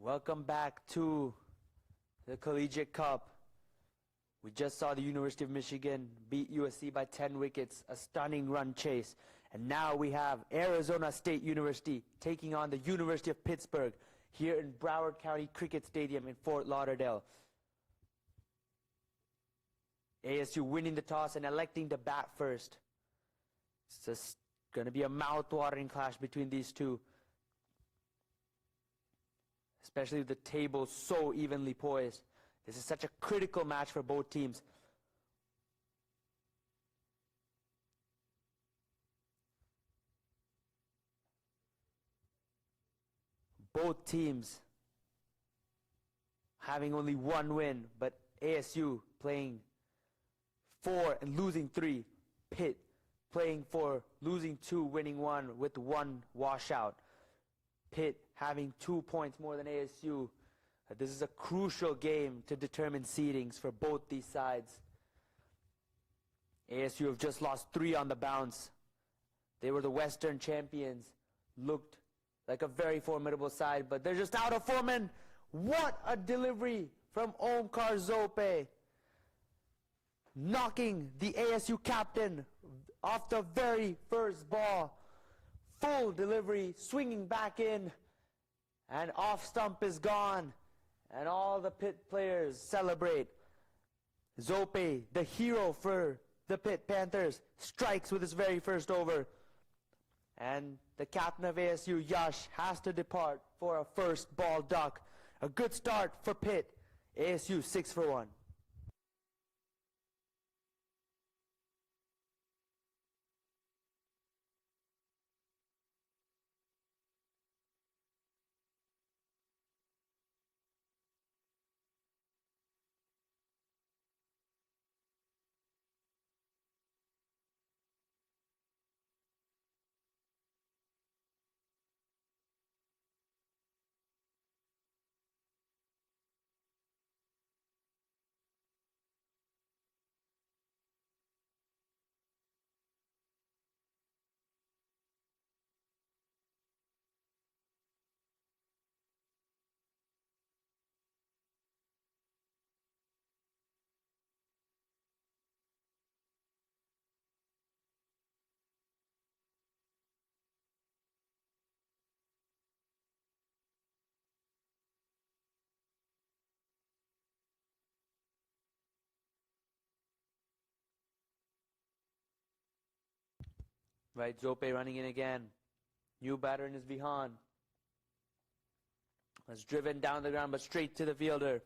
Welcome back to the Collegiate Cup. We just saw the University of Michigan beat USC by 10 wickets, a stunning run chase. And now we have Arizona State University taking on the University of Pittsburgh here in Broward County Cricket Stadium in Fort Lauderdale. ASU winning the toss and electing to bat first. It's just going to be a mouth-watering clash between these two. Especially with the table so evenly poised. This is such a critical match for both teams. Both teams having only one win, but ASU playing 4 and losing 3. Pitt playing 4, losing 2, winning 1 with 1 washout. Pitt having 2 points more than ASU. This is a crucial game to determine seedings for both these sides. ASU have just lost 3 on the bounce. They were the Western champions. Looked like a very formidable side, but they're just out of form. And what a delivery from Omkar Zope, knocking the ASU captain off the very first ball. Full delivery, swinging back in, and off stump is gone. And all the Pitt players celebrate. Zope, the hero for the Pitt Panthers, strikes with his very first over. And the captain of ASU, Yash, has to depart for a first ball duck. A good start for Pitt. ASU 6 for 1. Right, Zope running in again. New batter in his Vihan. Was driven down the ground, but straight to the fielder.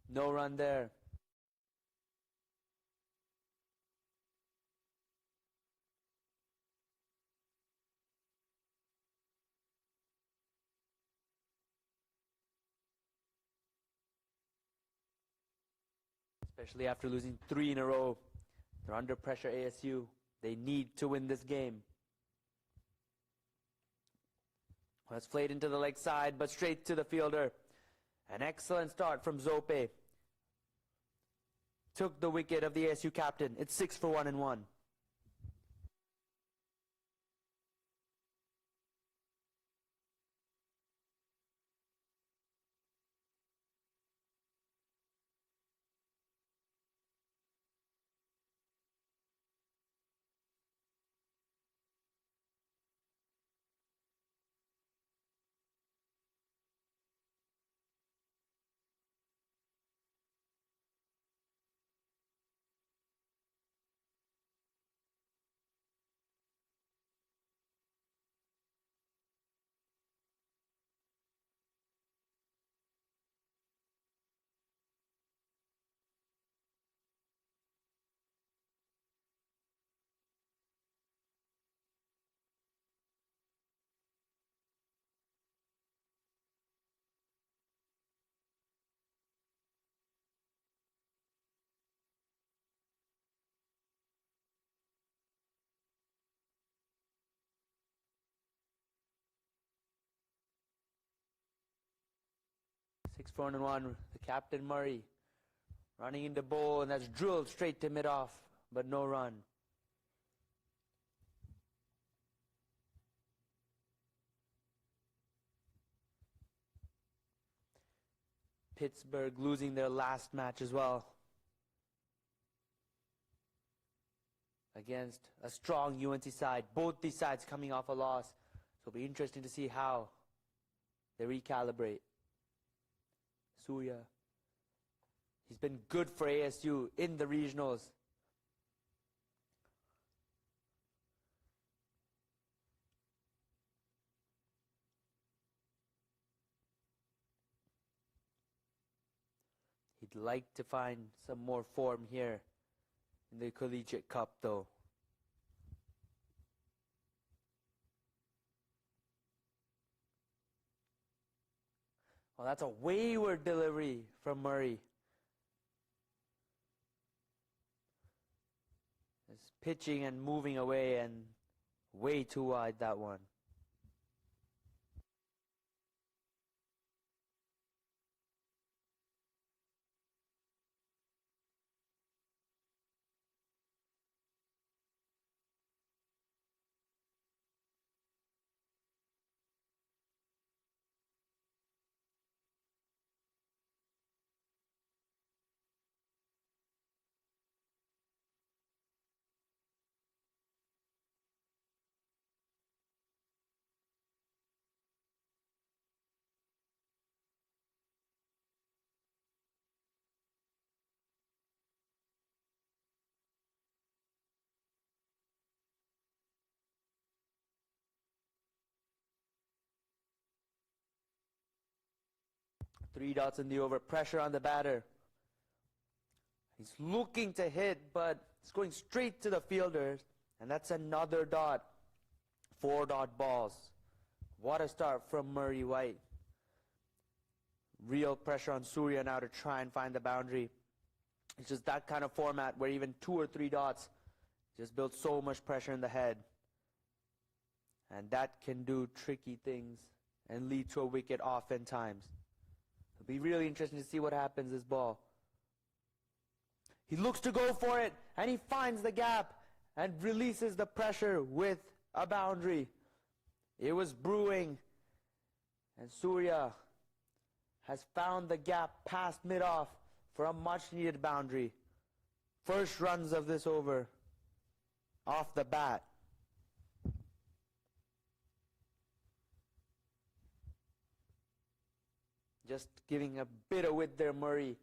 No run there. Especially after losing 3 in a row. They're under pressure, ASU. They need to win this game. That's played into the leg side, but straight to the fielder. An excellent start from Zope. Took the wicket of the ASU captain. It's 6 for 1 and 1. Six for 1 and 1. The captain Murray running into bowl, and that's drilled straight to mid-off, but no run. Pittsburgh losing their last match as well against a strong UNC side. Both these sides coming off a loss. So it'll be interesting to see how they recalibrate. Surya, he's been good for ASU in the regionals. He'd like to find some more form here in the Collegiate Cup though. Well, that's a wayward delivery from Murray. It's pitching and moving away and way too wide, that one. Three dots in the over, pressure on the batter. He's looking to hit, but it's going straight to the fielders, and that's another dot. 4-dot balls. What a start from Murray White. Real pressure on Surya now to try and find the boundary. It's just that kind of format where even 2 or 3 dots just build so much pressure in the head. And that can do tricky things and lead to a wicket oftentimes. It'll be really interesting to see what happens this ball. He looks to go for it, and he finds the gap and releases the pressure with a boundary. It was brewing, and Surya has found the gap past mid-off for a much-needed boundary. First runs of this over off the bat. Just giving a bit of width there, Murray,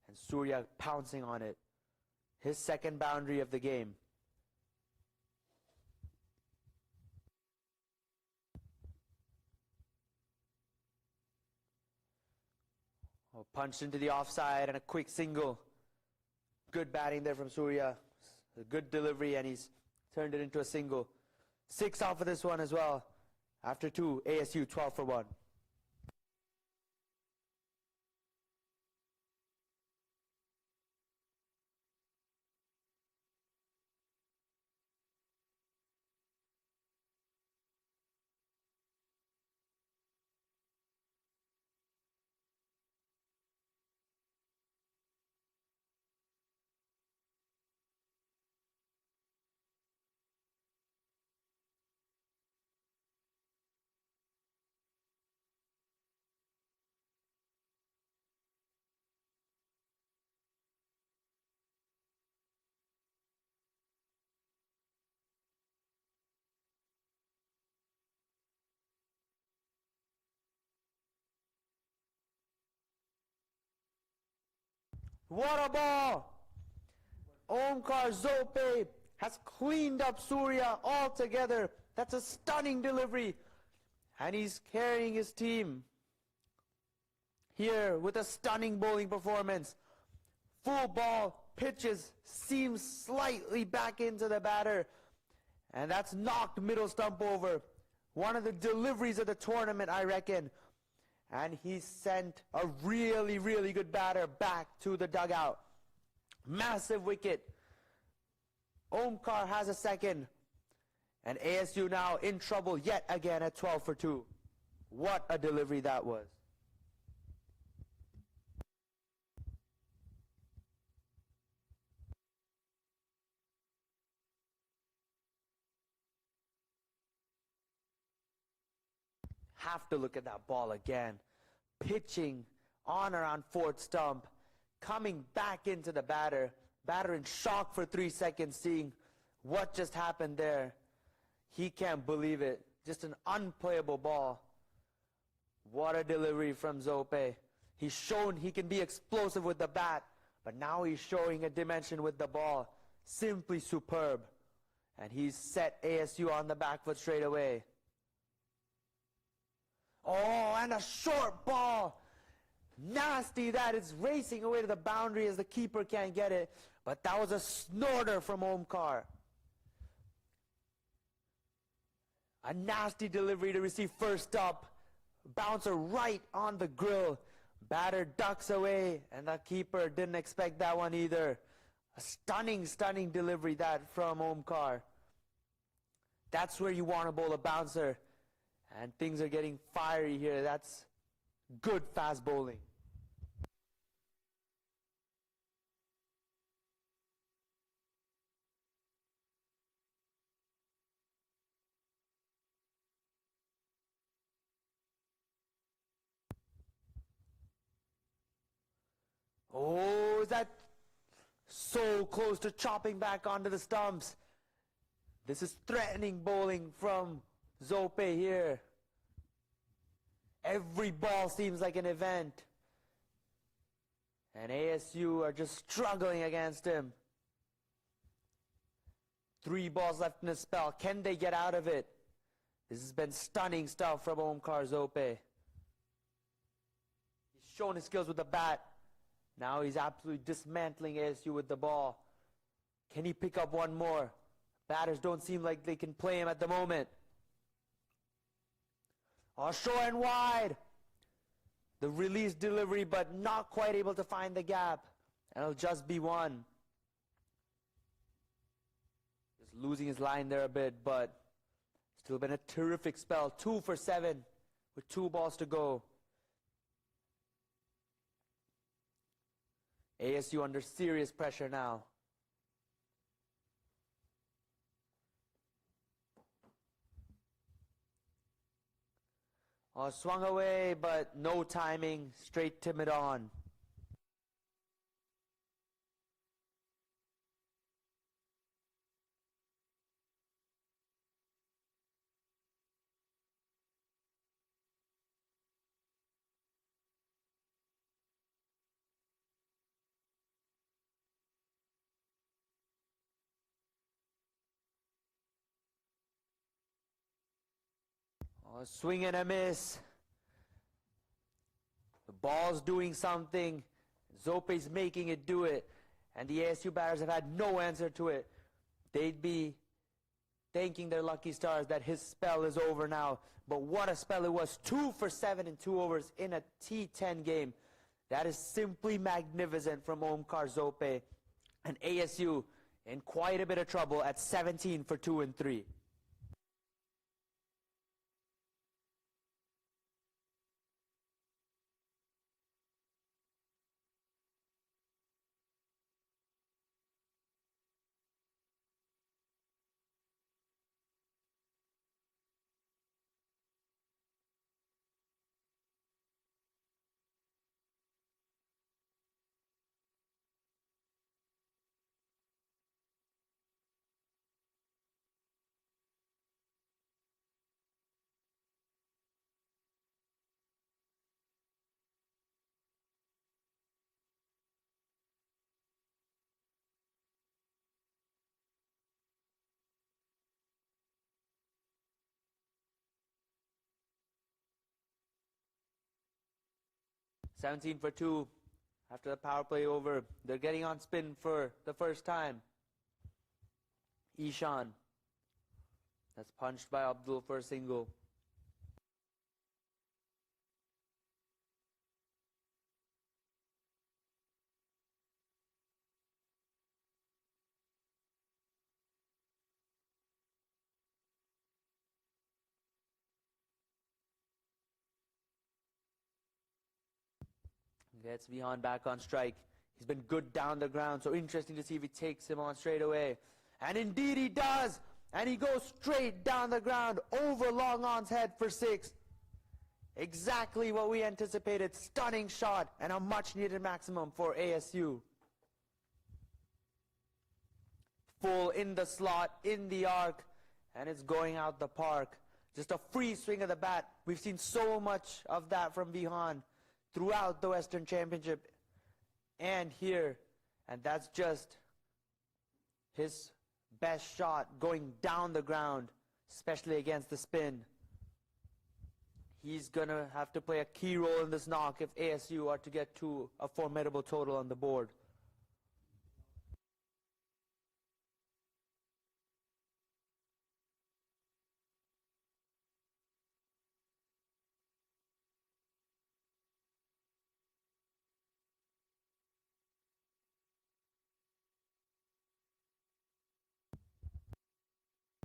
and Surya pouncing on it. His second boundary of the game. Oh, punched into the offside and a quick single. Good batting there from Surya. A good delivery, and he's turned it into a single. 6 off of this one as well. After 2, ASU 12 for 1. What a ball! Omkar Zope has cleaned up Surya altogether. That's a stunning delivery. And he's carrying his team here with a stunning bowling performance. Full ball, pitches, seams slightly back into the batter. And that's knocked middle stump over. One of the deliveries of the tournament, I reckon. And he sent a really, really good batter back to the dugout. Massive wicket. Omkar has a second. And ASU now in trouble yet again at 12 for 2. What a delivery that was. Have to look at that ball again. Pitching on around fourth stump, coming back into the batter. Batter in shock for 3 seconds, seeing what just happened there. He can't believe it. Just an unplayable ball. What a delivery from Zope. He's shown he can be explosive with the bat, but now he's showing a dimension with the ball. Simply superb. And he's set ASU on the back foot straight away. Oh, and a short ball. Nasty that. It's racing away to the boundary as the keeper can't get it. But that was a snorter from Omkar. A nasty delivery to receive first up. Bouncer right on the grill. Batter ducks away, and the keeper didn't expect that one either. A stunning, stunning delivery that from Omkar. That's where you want to bowl a bouncer. And things are getting fiery here. That's good fast bowling. Oh, is that so close to chopping back onto the stumps? This is threatening bowling from Zope here. Every ball seems like an event. And ASU are just struggling against him. 3 balls left in the spell. Can they get out of it? This has been stunning stuff from Omkar Zope. He's shown his skills with the bat. Now he's absolutely dismantling ASU with the ball. Can he pick up one more? Batters don't seem like they can play him at the moment. Oh, short and wide. The release delivery, but not quite able to find the gap. And it'll just be one. Just losing his line there a bit, but still been a terrific spell. 2 for 7 with 2 balls to go. ASU under serious pressure now. Oh, swung away, but no timing. Straight timid on. Oh, swing and a miss. The ball's doing something. Zope's making it do it. And the ASU batters have had no answer to it. They'd be thanking their lucky stars that his spell is over now. But what a spell it was. 2 for 7 in 2 overs in a T10 game. That is simply magnificent from Omkar Zope. And ASU in quite a bit of trouble at 17 for 2 and 3. $17 for 2 after the power play over. They're getting on spin for the first time. Ishan. That's punched by Abdul for a single. Gets Vihan back on strike. He's been good down the ground, so interesting to see if he takes him on straight away. And indeed he does! And he goes straight down the ground over Long On's head for 6. Exactly what we anticipated. Stunning shot and a much needed maximum for ASU. Full in the slot, in the arc, and it's going out the park. Just a free swing of the bat. We've seen so much of that from Vihan throughout the Western Championship and here. And that's just his best shot, going down the ground, especially against the spin. He's going to have to play a key role in this knock if ASU are to get to a formidable total on the board.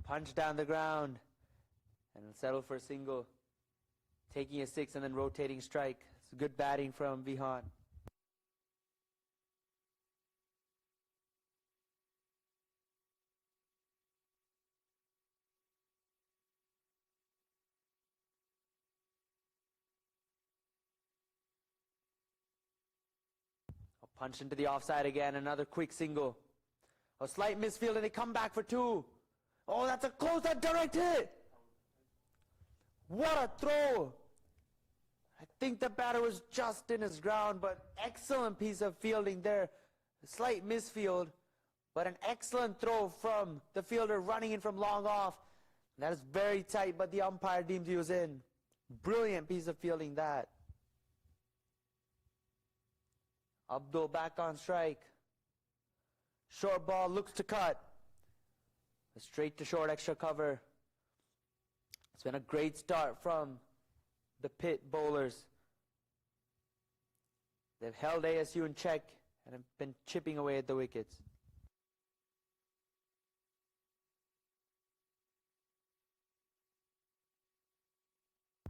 Punch down the ground and settle for a single. Taking a 6 and then rotating strike. It's good batting from Vihan. A punch into the offside again. Another quick single. A slight misfield and they come back for 2. Oh, that's a close and direct hit. What a throw. I think the batter was just in his ground, but excellent piece of fielding there. A slight misfield, but an excellent throw from the fielder running in from long off. That is very tight, but the umpire deemed he was in. Brilliant piece of fielding that. Abdul back on strike. Short ball, looks to cut. A straight to short extra cover. It's been a great start from the Pitt bowlers. They've held ASU in check and have been chipping away at the wickets.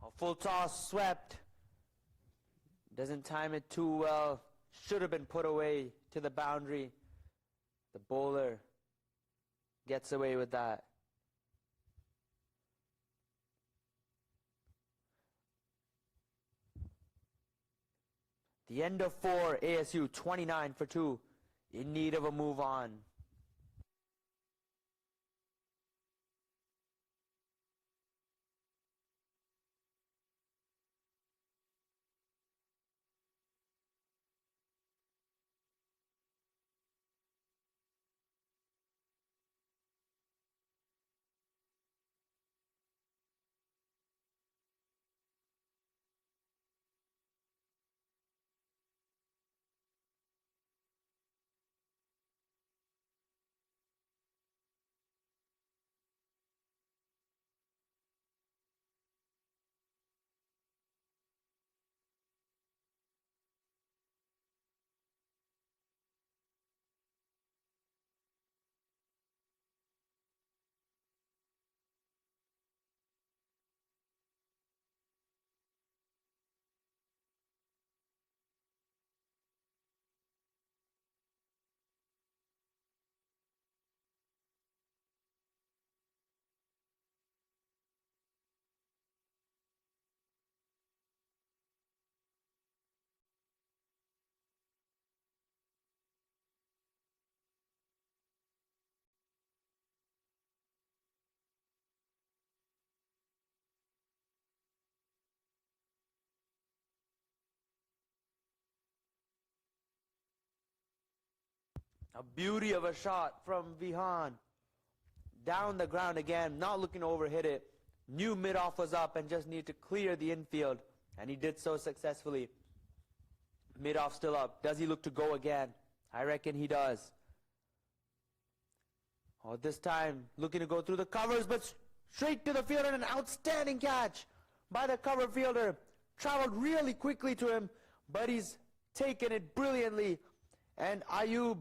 A full toss, swept. Doesn't time it too well. Should have been put away to the boundary. The bowler gets away with that. The end of 4, ASU 29 for 2, in need of a move on. A beauty of a shot from Vihan. Down the ground again, not looking to overhit it. Knew mid-off was up and just needed to clear the infield. And he did so successfully. Mid-off still up. Does he look to go again? I reckon he does. Oh, this time looking to go through the covers, but straight to the fielder. An outstanding catch by the cover fielder. Traveled really quickly to him, but he's taken it brilliantly. And Ayub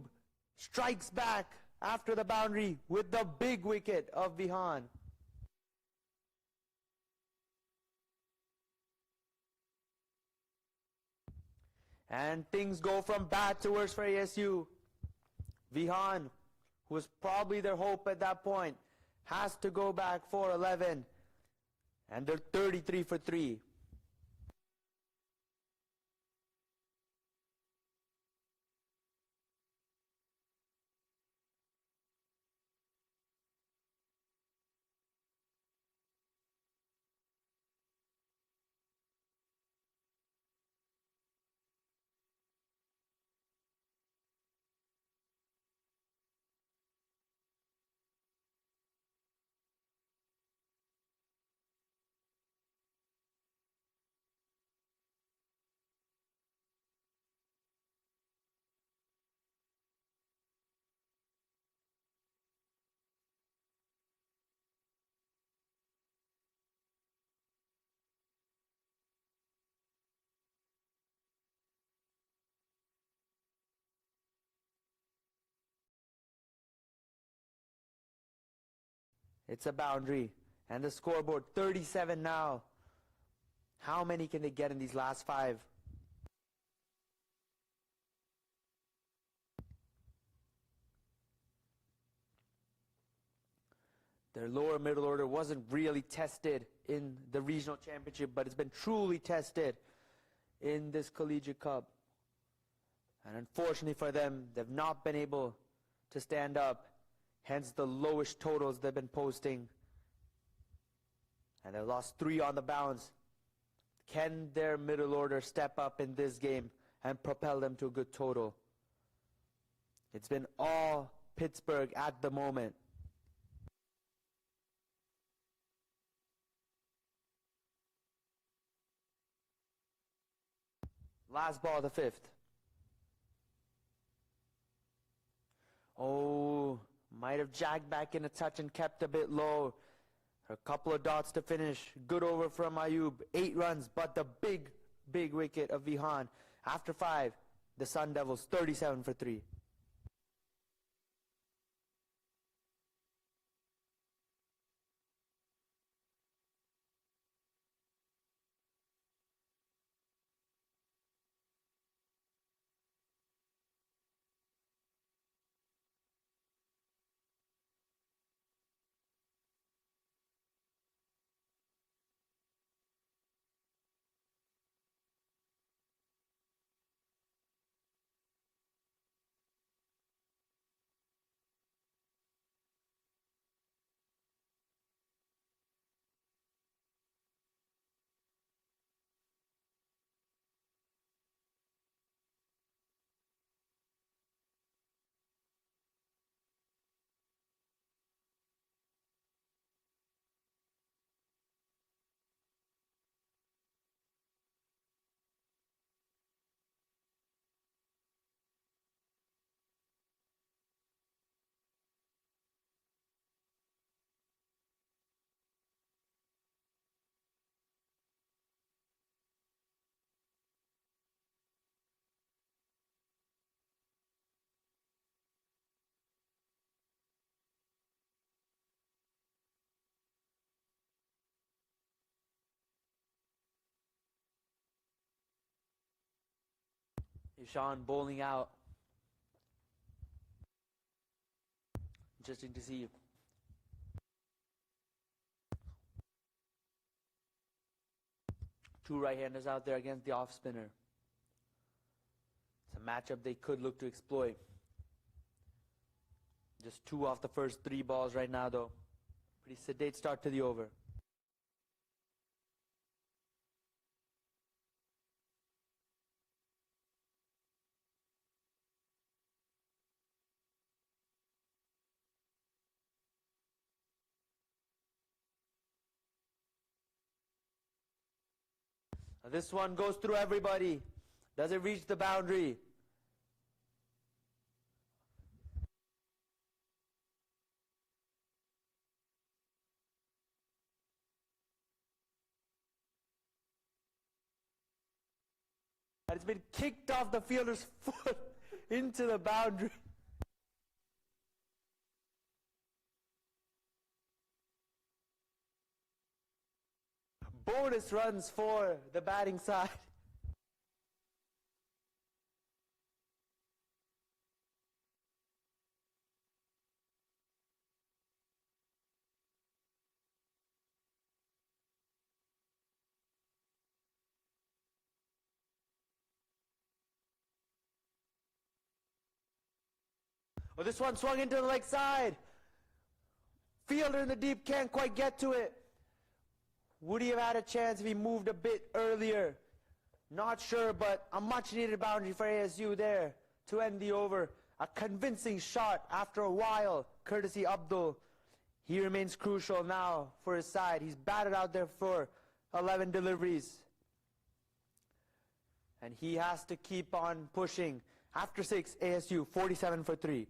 strikes back after the boundary with the big wicket of Vihan. And things go from bad to worse for ASU. Vihan, who was probably their hope at that point, has to go back for 11. And they're 33 for 3. It's a boundary. And the scoreboard, 37 now. How many can they get in these last 5? Their lower middle order wasn't really tested in the regional championship, but it's been truly tested in this collegiate cup. And unfortunately for them, they've not been able to stand up, hence the lowest totals they've been posting. And they've lost 3 on the bounce. Can their middle order step up in this game and propel them to a good total? It's been all Pittsburgh at the moment. Last ball of the 5th. Oh, might have jagged back in a touch and kept a bit low. A couple of dots to finish. Good over from Ayub. 8 runs, but the big wicket of Vihan. After 5, the Sun Devils 37 for 3. Ishan bowling out. Interesting to see. Two right-handers out there against the off-spinner. It's a matchup they could look to exploit. Just 2 off the first 3 balls right now, though. Pretty sedate start to the over. Now this one goes through everybody. Does it reach the boundary? And it's been kicked off the fielder's foot into the boundary. Bonus runs for the batting side. Well, this one swung into the leg side. Fielder in the deep can't quite get to it. Would he have had a chance if he moved a bit earlier? Not sure, but a much needed boundary for ASU there to end the over. A convincing shot after a while, courtesy Abdul. He remains crucial now for his side. He's batted out there for 11 deliveries. And he has to keep on pushing. After 6, ASU 47 for 3.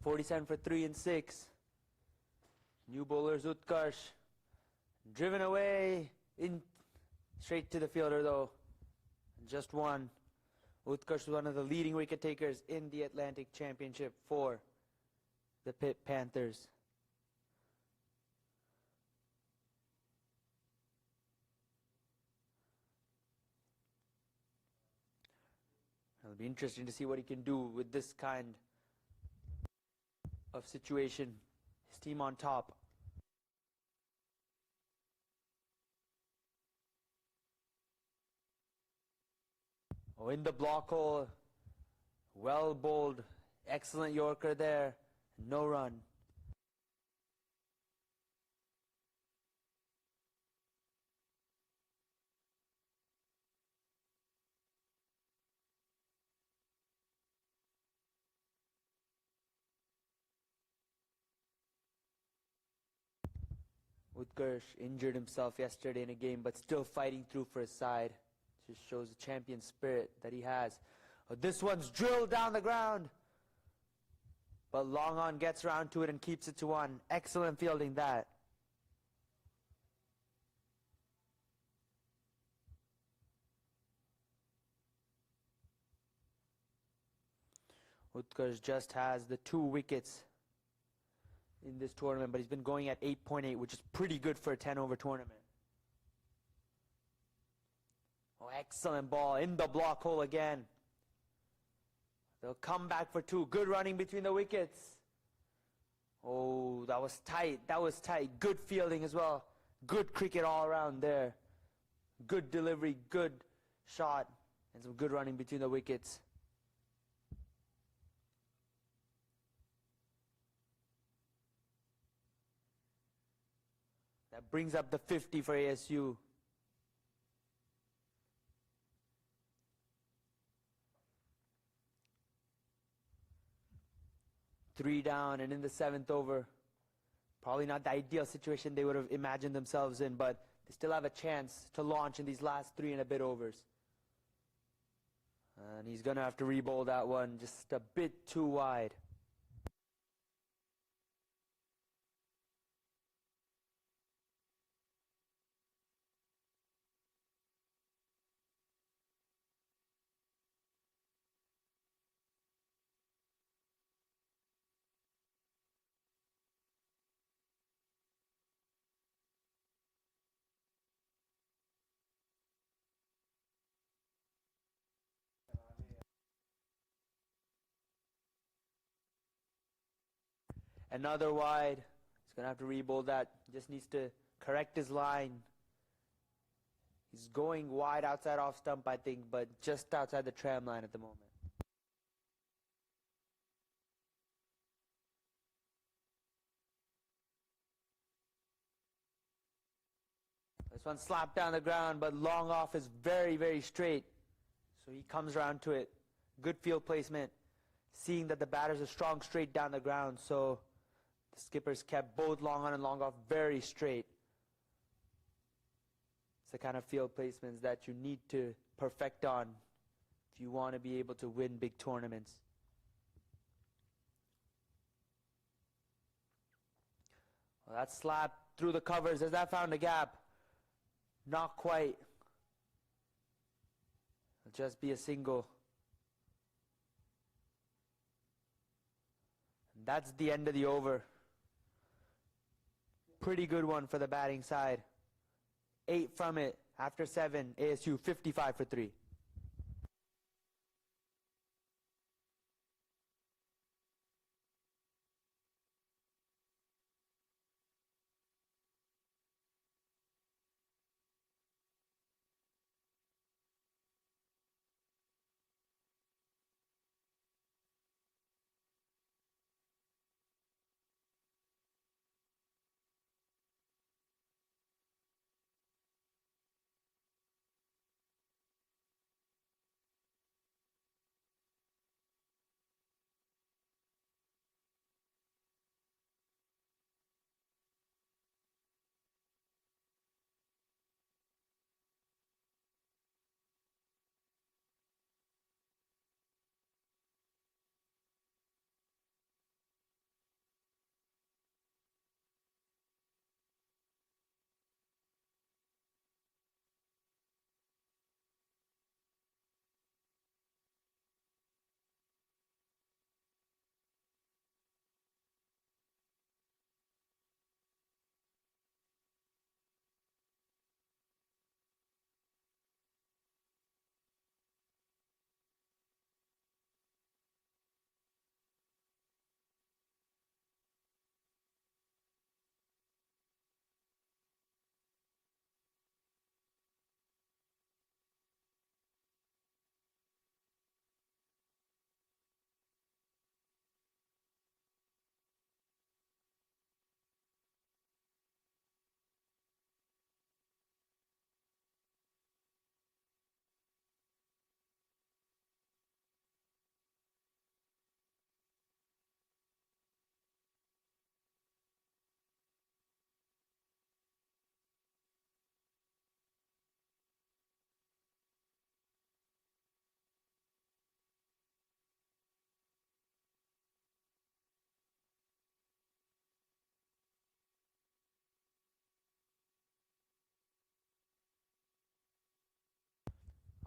47 for 3 and 6. New bowlers Utkarsh. Driven away in straight to the fielder though. Just one. Utkarsh was one of the leading wicket takers in the Atlantic Championship for the Pitt Panthers. It'll be interesting to see what he can do with this kind of situation. His team on top. Oh, in the block hole. Well bowled. Excellent Yorker there. No run. Utkarsh injured himself yesterday in a game, but still fighting through for his side. Just shows the champion spirit that he has. Oh, this one's drilled down the ground. But Long On gets around to it and keeps it to 1. Excellent fielding that. Utkarsh just has the 2 wickets in this tournament, but he's been going at 8.8, which is pretty good for a 10-over tournament. Oh, excellent ball in the block hole again. They'll come back for 2. Good running between the wickets. Oh, that was tight. That was tight. Good fielding as well. Good cricket all around there. Good delivery, good shot, and some good running between the wickets. That brings up the 50 for ASU. Three down and in the 7th over. Probably not the ideal situation they would have imagined themselves in, but they still have a chance to launch in these last 3 and a bit overs. And he's going to have to re-bowl that one just a bit too wide. Another wide. He's going to have to re-bowl that. Just needs to correct his line. He's going wide outside off stump, I think, but just outside the tram line at the moment. This one slapped down the ground, but Long Off is very, very straight. So he comes around to it. Good field placement. Seeing that the batters are strong straight down the ground, so the skippers kept both Long On and Long Off very straight. It's the kind of field placements that you need to perfect on if you want to be able to win big tournaments. Well, that slap through the covers. Has that found a gap? Not quite. It'll just be a single. And that's the end of the over. Pretty good one for the batting side. 8 from it after 7. ASU 55 for 3.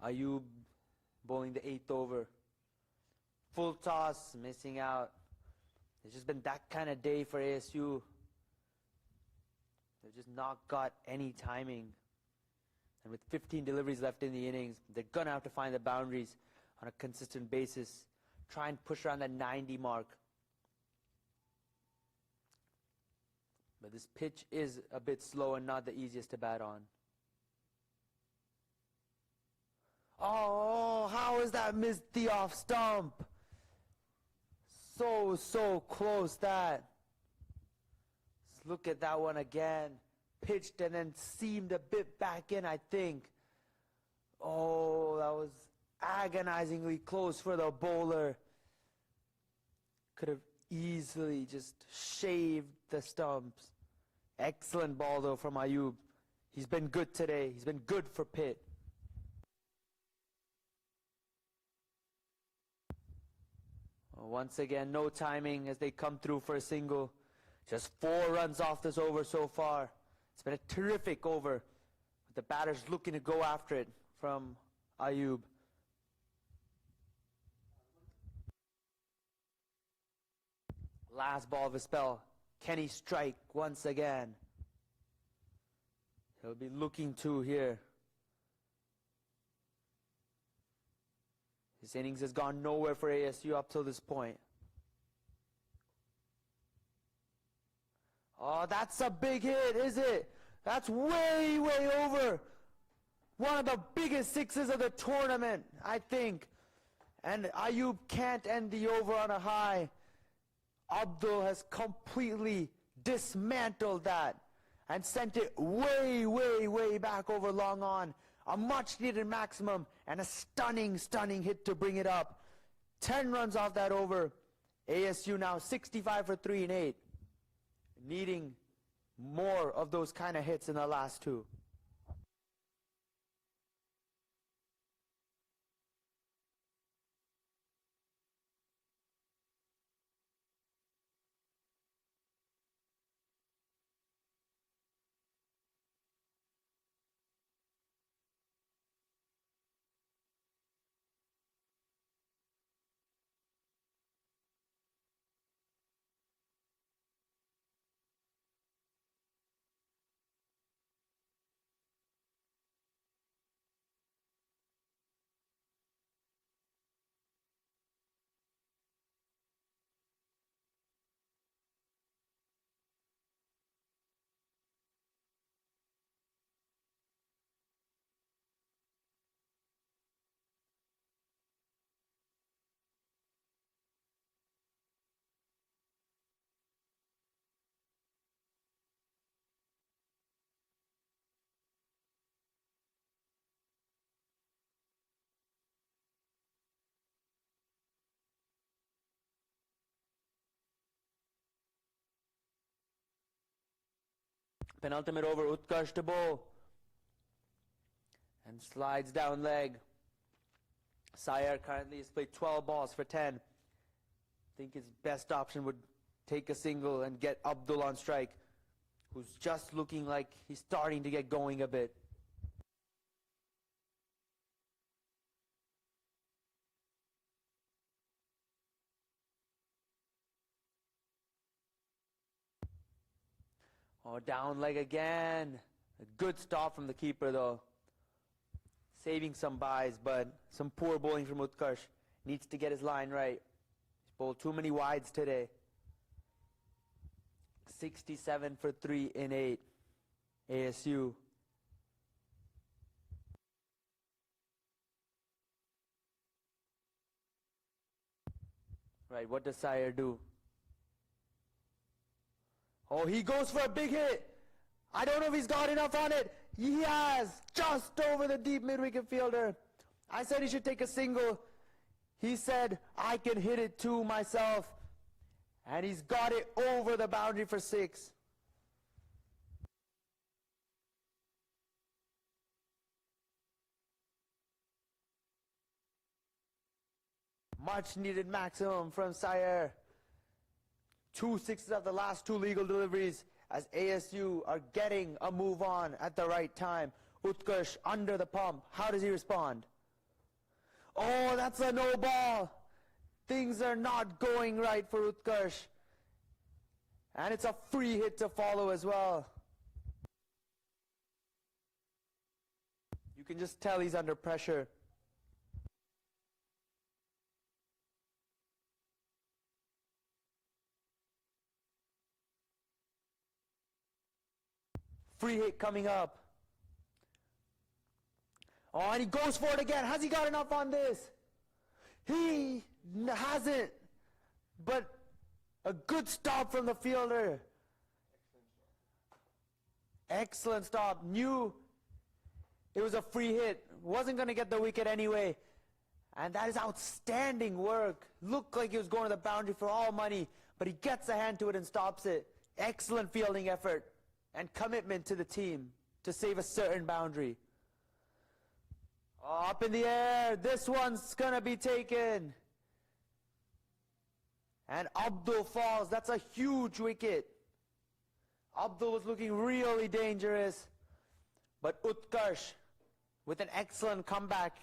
Ayub bowling the 8th over. Full toss, missing out. It's just been that kind of day for ASU. They've just not got any timing. And with 15 deliveries left in the innings, they're going to have to find the boundaries on a consistent basis. Try and push around that 90 mark. But this pitch is a bit slow and not the easiest to bat on. Oh, how is that missed the off stump? So close that. Let's look at that one again. Pitched and then seamed a bit back in, I think. Oh, that was agonizingly close for the bowler. Could have easily just shaved the stumps. Excellent ball though from Ayub. He's been good today. He's been good for Pitt. Once again, no timing as they come through for a single. Just 4 runs off this over so far. It's been a terrific over. The batter's looking to go after it from Ayub. Last ball of a spell. Can he strike once again? He'll be looking to here. His innings has gone nowhere for ASU up till this point. Oh, that's a big hit, is it? That's way over. One of the biggest sixes of the tournament, I think. And Ayub can't end the over on a high. Abdul has completely dismantled that and sent it way back over long on. A much needed maximum and a stunning hit to bring it up. 10 runs off that over. ASU now 65 for 3 and 8. Needing more of those kind of hits in the last 2. Penultimate over, Utkarsh to bowl. And slides down leg. Sayer currently has played 12 balls for 10. I think his best option would take a single and get Abdul on strike, who's just looking like he's starting to get going a bit. Oh, down leg again. A good stop from the keeper though. Saving some buys, but some poor bowling from Utkarsh. Needs to get his line right. He's bowled too many wides today. 67 for 3 and 8. ASU. Right, what does Sayer do? Oh, he goes for a big hit. I don't know if he's got enough on it. He has, just over the deep mid-wicket fielder. I said he should take a single. He said, I can hit it too myself. And he's got it over the boundary for 6. Much needed maximum from Sayer. 2 sixes of the last 2 legal deliveries as ASU are getting a move on at the right time. Utkarsh under the pump. How does he respond? Oh, that's a no ball. Things are not going right for Utkarsh. And it's a free hit to follow as well. You can just tell he's under pressure. Free hit coming up. Oh, and he goes for it again. Has he got enough on this? He hasn't. But a good stop from the fielder. Excellent stop. Knew it was a free hit. Wasn't going to get the wicket anyway. And that is outstanding work. Looked like he was going to the boundary for all money. But he gets a hand to it and stops it. Excellent fielding effort. And commitment to the team to save a certain boundary. Oh, up in the air. This one's going to be taken. And Abdul falls. That's a huge wicket. Abdul was looking really dangerous. But Utkarsh, with an excellent comeback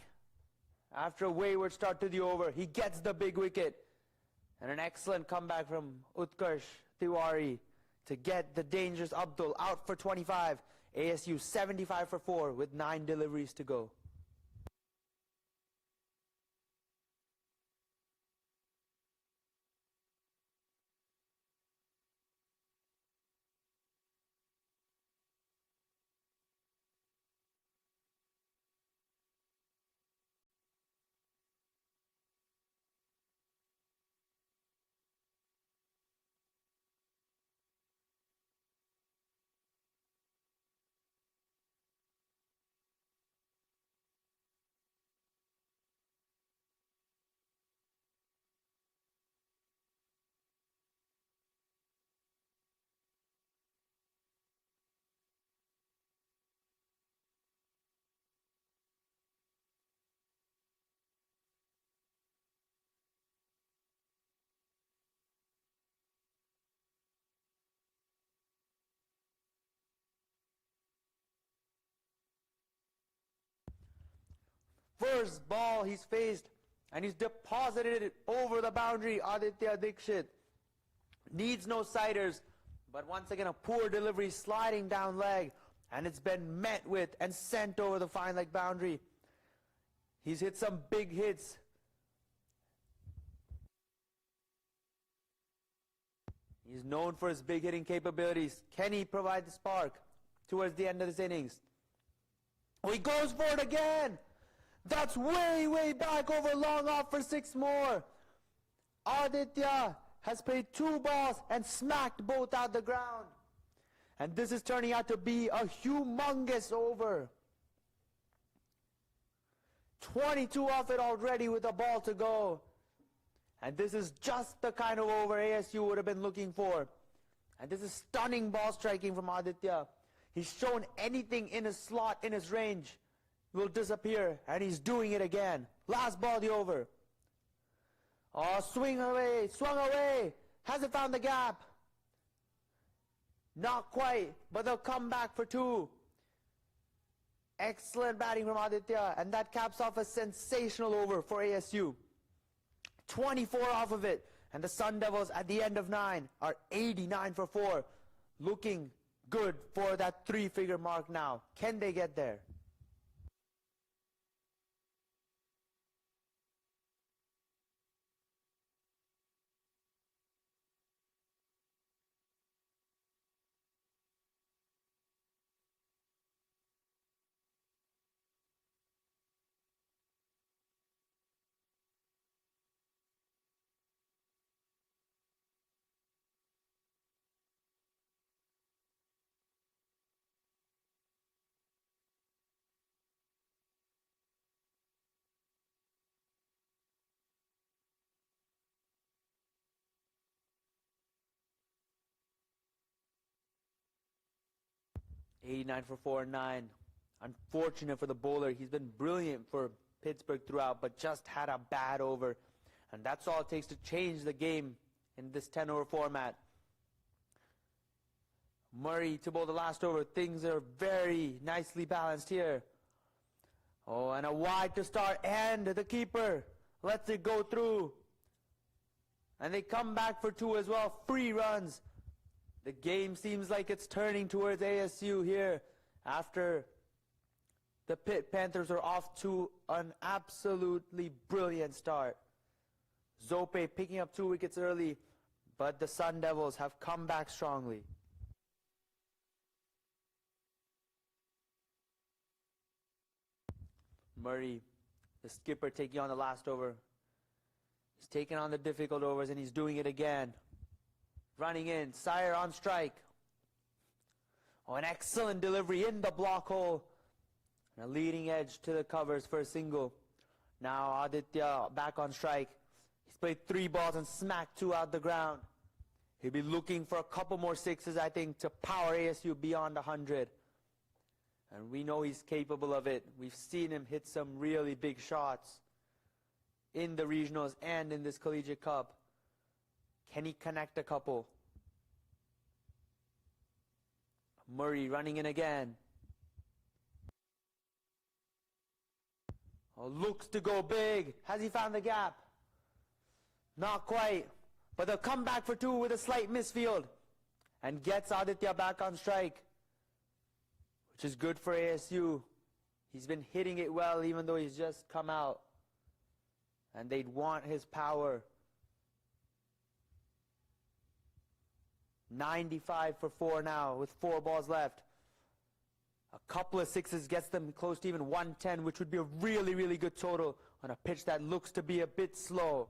after a wayward start to the over, he gets the big wicket. And an excellent comeback from Utkarsh Tiwari to get the dangerous Abdul out for 25. ASU 75 for 4 with 9 deliveries to go. First ball he's faced, and he's deposited it over the boundary. Aditya Dikshit needs no siders, but once again a poor delivery sliding down leg, and it's been met with and sent over the fine leg boundary. He's hit some big hits. He's known for his big hitting capabilities. Can he provide the spark towards the end of this innings? Oh, he goes for it again. That's way, way back over long off for 6 more. Aditya has played 2 balls and smacked both out the ground. And this is turning out to be a humongous over. 22 off it already with a ball to go. And this is just the kind of over ASU would have been looking for. And this is stunning ball striking from Aditya. He's shown anything in his slot, in his range, will disappear, and he's doing it again. Last ball, the over. Oh, swung away. Hasn't found the gap. Not quite, but they'll come back for 2. Excellent batting from Aditya, and that caps off a sensational over for ASU. 24 off of it, and the Sun Devils at the end of 9 are 89 for 4. Looking good for that 3-figure mark now. Can they get there? '89 for 4 and 9. Unfortunate for the bowler. He's been brilliant for Pittsburgh throughout, but just had a bad over. And that's all it takes to change the game in this 10-over format. Murray to bowl the last over. Things are very nicely balanced here. Oh, and a wide to start, and the keeper lets it go through. And they come back for two as well, free runs. The game seems like it's turning towards ASU here after the Pitt Panthers are off to an absolutely brilliant start. Zope picking up 2 wickets early, but the Sun Devils have come back strongly. Murray, the skipper, taking on the last over. He's taking on the difficult overs and he's doing it again. Running in, Sire on strike. Oh, an excellent delivery in the block hole. And a leading edge to the covers for a single. Now Aditya back on strike. He's played 3 balls and smacked 2 out the ground. He'll be looking for a couple more sixes, I think, to power ASU beyond 100. And we know he's capable of it. We've seen him hit some really big shots in the regionals and in this Collegiate Cup. Can he connect a couple? Murray running in again. Oh, looks to go big. Has he found the gap? Not quite. But they'll come back for 2 with a slight misfield. And gets Aditya back on strike. Which is good for ASU. He's been hitting it well even though he's just come out. And they'd want his power. 95 for 4 now with 4 balls left. A couple of sixes gets them close to even 110, which would be a really, really good total on a pitch that looks to be a bit slow.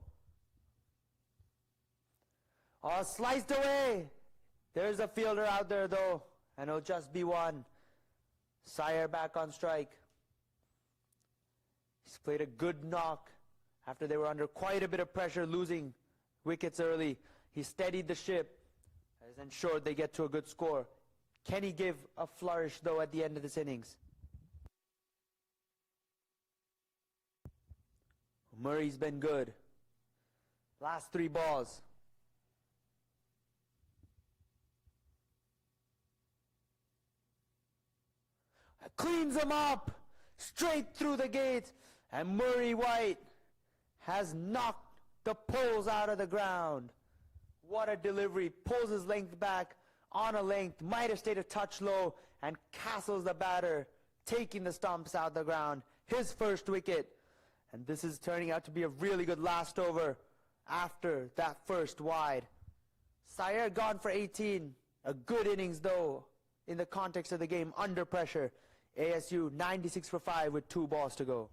Oh, sliced away. There's a fielder out there though, and it'll just be 1. Sire back on strike. He's played a good knock after they were under quite a bit of pressure, losing wickets early. He steadied the ship. Has ensured they get to a good score. Can he give a flourish though at the end of this innings? Murray's been good. Last 3 balls. Cleans him up straight through the gate, and Murray White has knocked the poles out of the ground. What a delivery. Pulls his length back on a length. Might have stayed a touch low and castles the batter, taking the stumps out the ground. His first wicket. And this is turning out to be a really good last over after that first wide. Sire gone for 18. A good innings though in the context of the game under pressure. ASU 96 for 5 with 2 balls to go.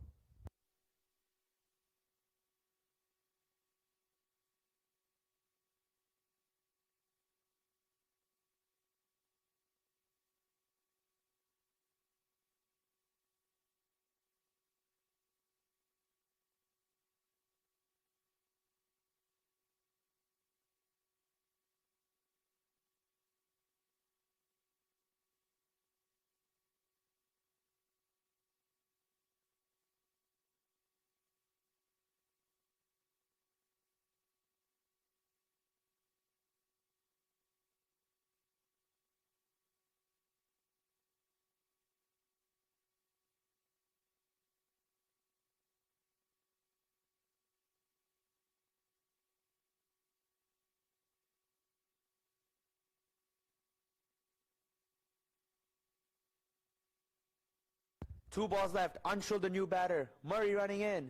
Two balls left. Unshul, the new batter. Murray running in.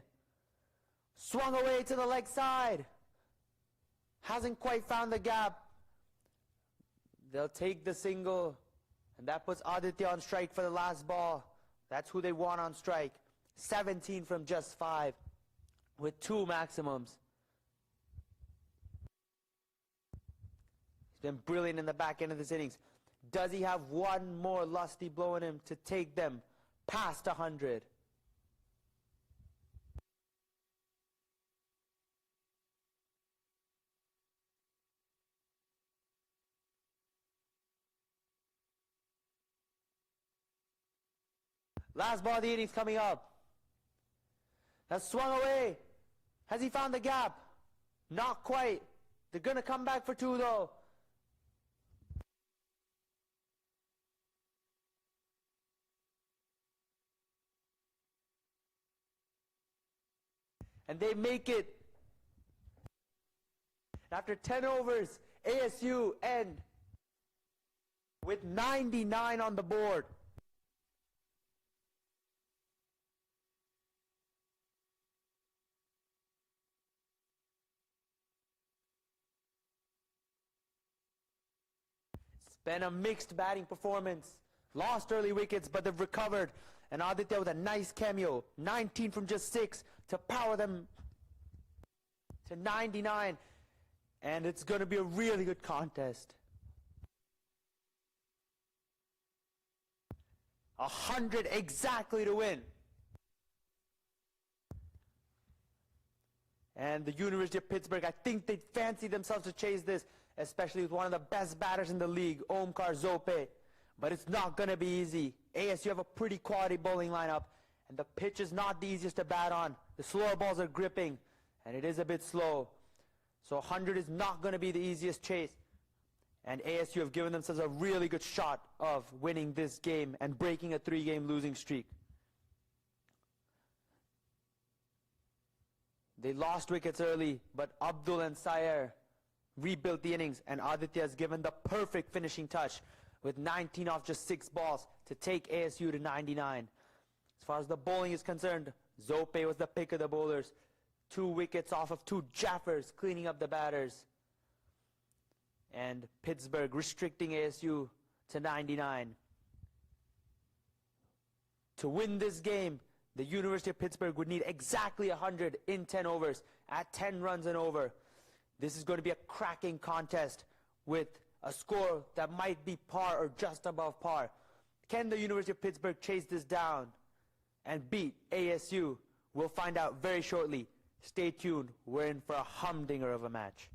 Swung away to the leg side. Hasn't quite found the gap. They'll take the single. And that puts Aditya on strike for the last ball. That's who they want on strike. 17 from just 5. With 2 maximums. He's been brilliant in the back end of this innings. Does he have one more lusty blow in him to take them past 100? Last ball of the innings coming up. That's swung away. Has he found the gap? Not quite. They're going to come back for 2 though. and they make it. After 10 overs, ASU end with 99 on the board. It's been a mixed batting performance. Lost early wickets, but they've recovered. And Aditya with a nice cameo, 19 from just 6 to power them to 99. And it's going to be a really good contest. 100 exactly to win. And the University of Pittsburgh, I think they fancy themselves to chase this, especially with one of the best batters in the league, Omkar Zope. But it's not going to be easy. ASU have a pretty quality bowling lineup, and the pitch is not the easiest to bat on. The slower balls are gripping, and it is a bit slow. So 100 is not going to be the easiest chase. And ASU have given themselves a really good shot of winning this game and breaking a 3-game losing streak. They lost wickets early, but Abdul and Sayer rebuilt the innings, and Aditya has given the perfect finishing touch with 19 off just 6 balls to take ASU to 99. As far as the bowling is concerned, Zope was the pick of the bowlers. 2 wickets off of 2 jaffers, cleaning up the batters. And Pittsburgh restricting ASU to 99. To win this game, the University of Pittsburgh would need exactly 100 in 10 overs at 10 runs and over. This is going to be a cracking contest with a score that might be par or just above par. Can the University of Pittsburgh chase this down and beat ASU? We'll find out very shortly. Stay tuned. We're in for a humdinger of a match.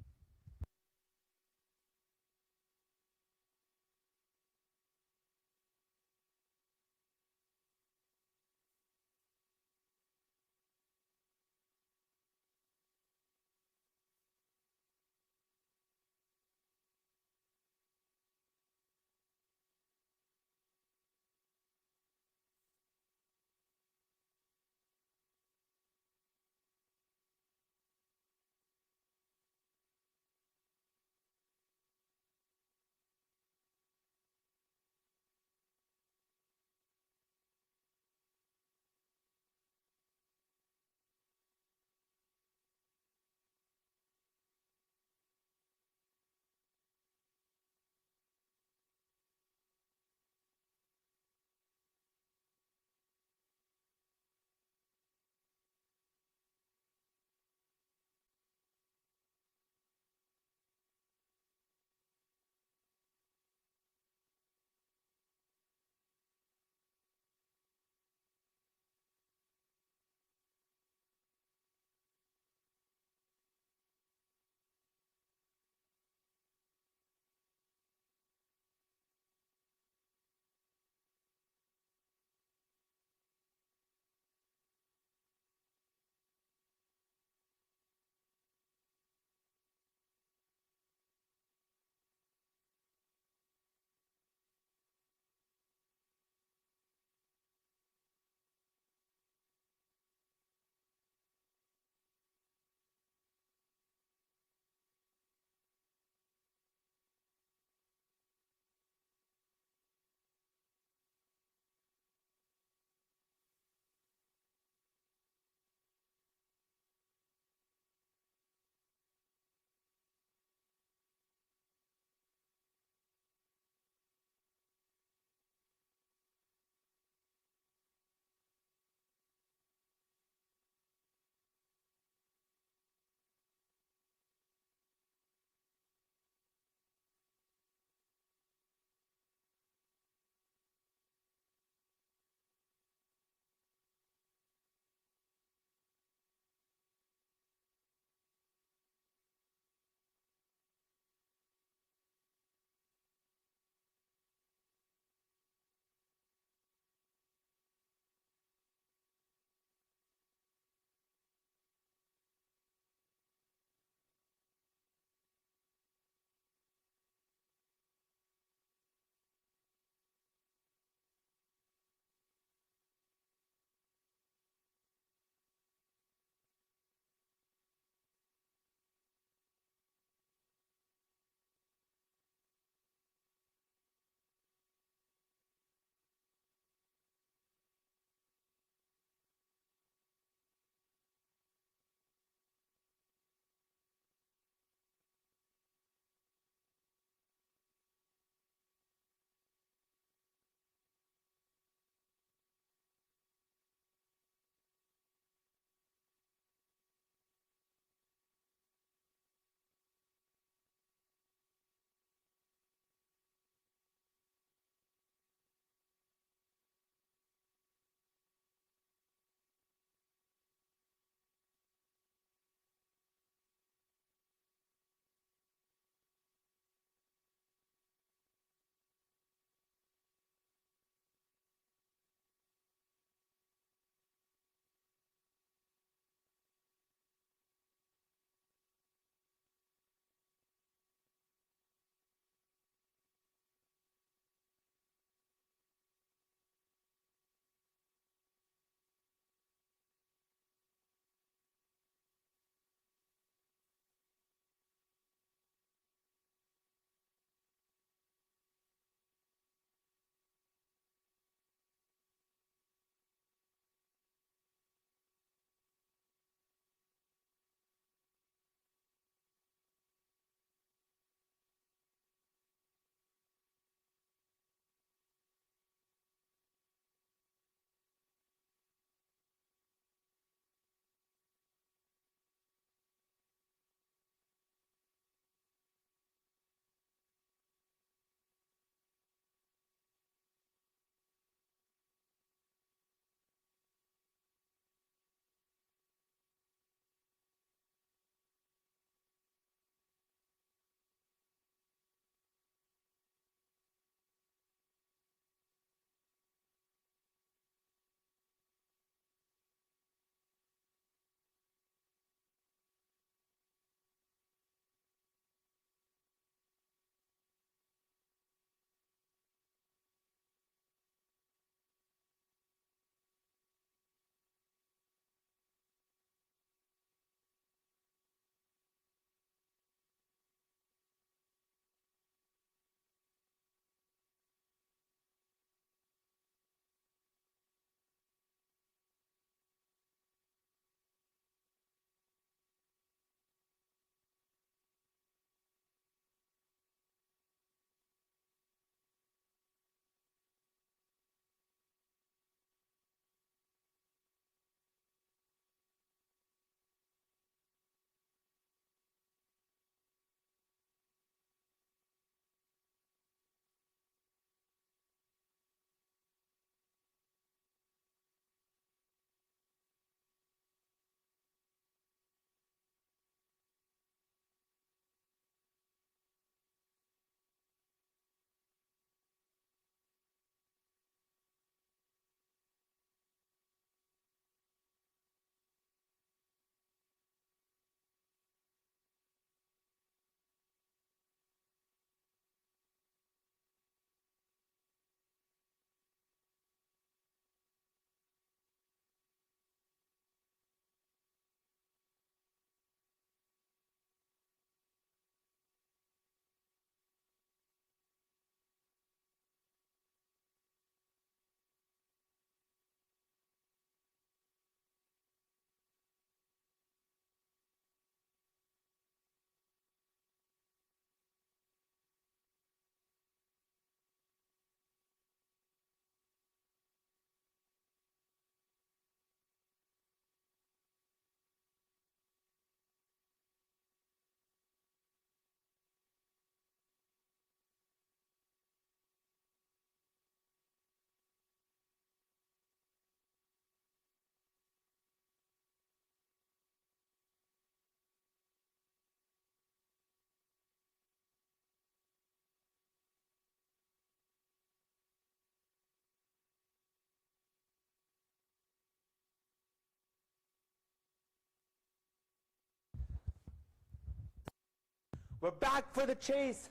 We're back for the chase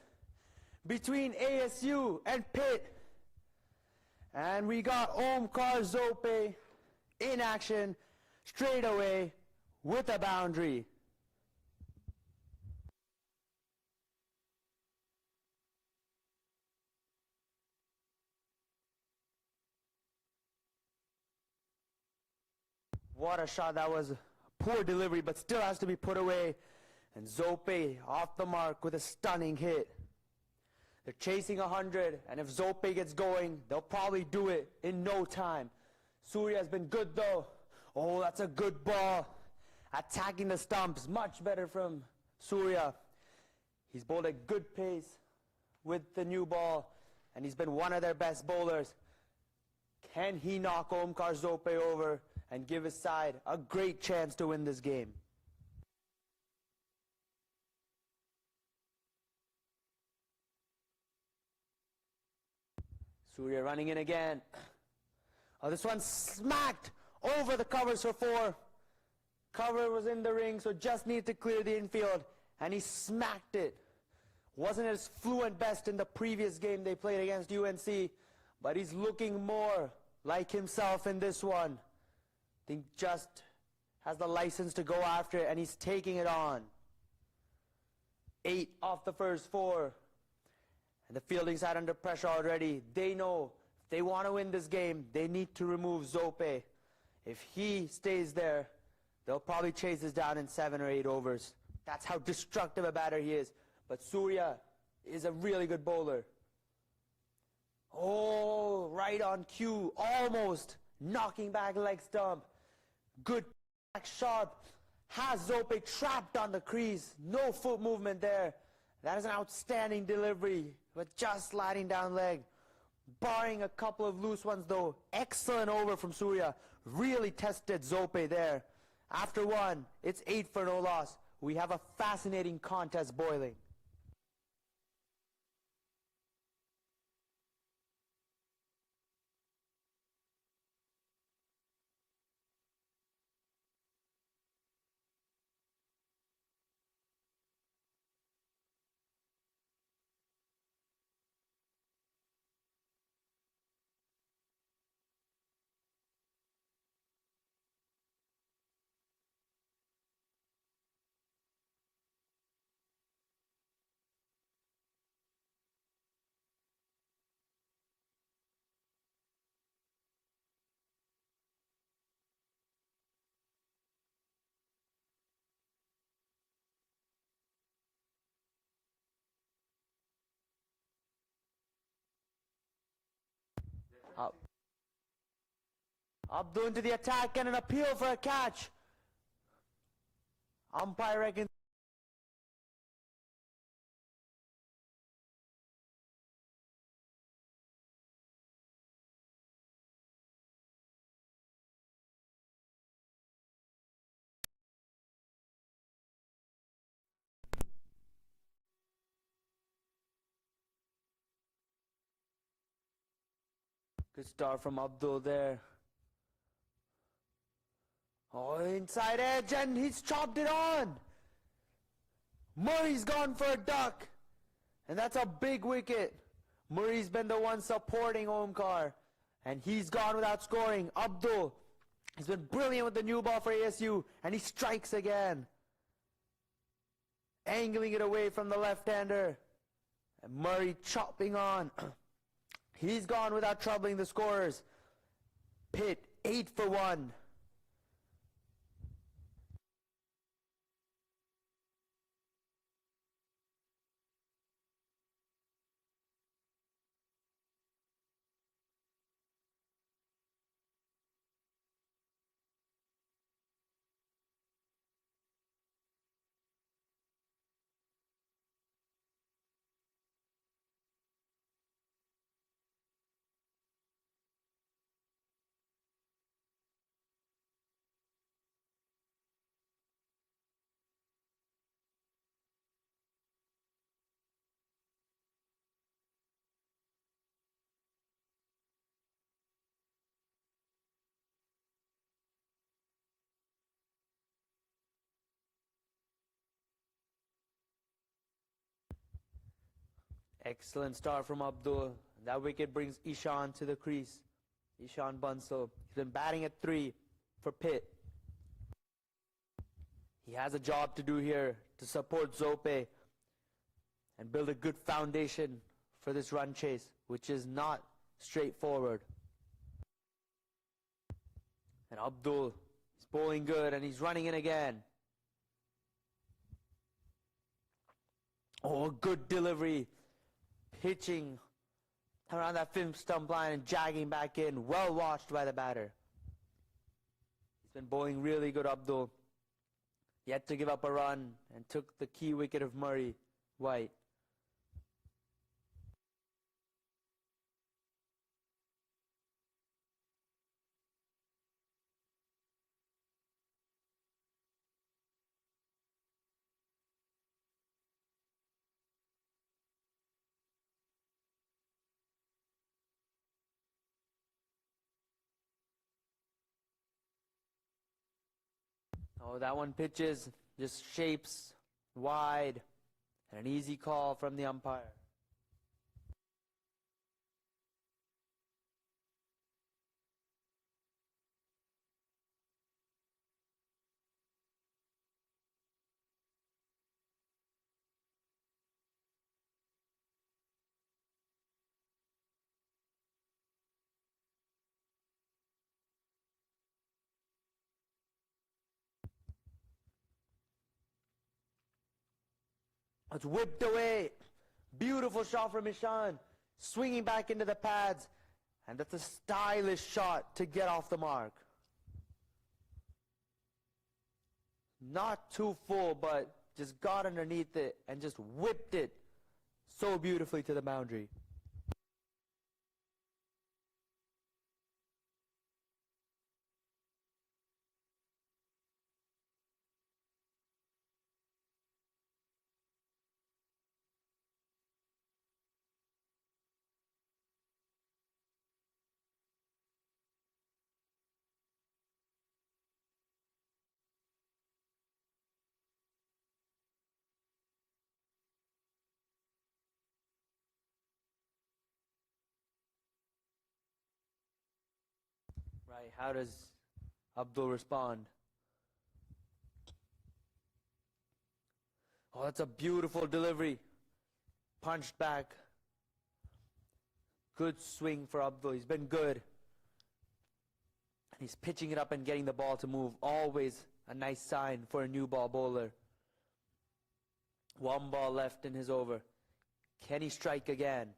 between ASU and Pitt. And we got Omkar Zope in action straight away with a boundary. What a shot. That was a poor delivery, but still has to be put away. And Zope off the mark with a stunning hit. They're chasing 100, and if Zope gets going, they'll probably do it in no time. Surya has been good though. Oh, that's a good ball. Attacking the stumps, much better from Surya. He's bowled at good pace with the new ball, and he's been one of their best bowlers. Can he knock Omkar Zope over and give his side a great chance to win this game? Surya running in again. Oh, this one smacked over the covers for 4. Cover was in the ring, so just needed to clear the infield, and he smacked it. Wasn't his fluent best in the previous game they played against UNC, but he's looking more like himself in this one. I think just has the license to go after it, and he's taking it on. 8 off the first 4. And the fielding side under pressure already. They know if they want to win this game, they need to remove Zope. If he stays there, they'll probably chase this down in 7 or 8 overs. That's how destructive a batter he is. But Surya is a really good bowler. Oh, right on cue, almost knocking back leg stump. Good back shot. Has Zope trapped on the crease. No foot movement there. That is an outstanding delivery, but just sliding down leg. Barring a couple of loose ones though, excellent over from Surya. Really tested Zope there. After 1, it's 8 for no loss. We have a fascinating contest boiling. Abdul into the attack and an appeal for a catch. Umpire reckons. Good start from Abdul there. Oh, inside edge, and he's chopped it on. Murray's gone for a duck, and that's a big wicket. Murray's been the one supporting Omkar, and he's gone without scoring. Abdul has been brilliant with the new ball for ASU, and he strikes again. Angling it away from the left-hander, and Murray chopping on. He's gone without troubling the scorers. Pitt 8 for 1. Excellent start from Abdul. That wicket brings Ishan to the crease. Ishan Bansal. He's been batting at 3 for Pitt. He has a job to do here to support Zope and build a good foundation for this run chase, which is not straightforward. And Abdul is bowling good and he's running in again. Oh, good delivery. Pitching around that 5th stump line and jagging back in. Well watched by the batter. He's been bowling really good, Abdul. Yet to give up a run and took the key wicket of Murray White. Oh, that one pitches, just shapes wide, and an easy call from the umpire. It's whipped away. Beautiful shot from Ishan. Swinging back into the pads. And that's a stylish shot to get off the mark. Not too full, but just got underneath it and just whipped it so beautifully to the boundary. Right, how does Abdul respond? Oh, that's a beautiful delivery. Punched back. Good swing for Abdul. He's been good. He's pitching it up and getting the ball to move. Always a nice sign for a new ball bowler. 1 ball left in his over. Can he strike again?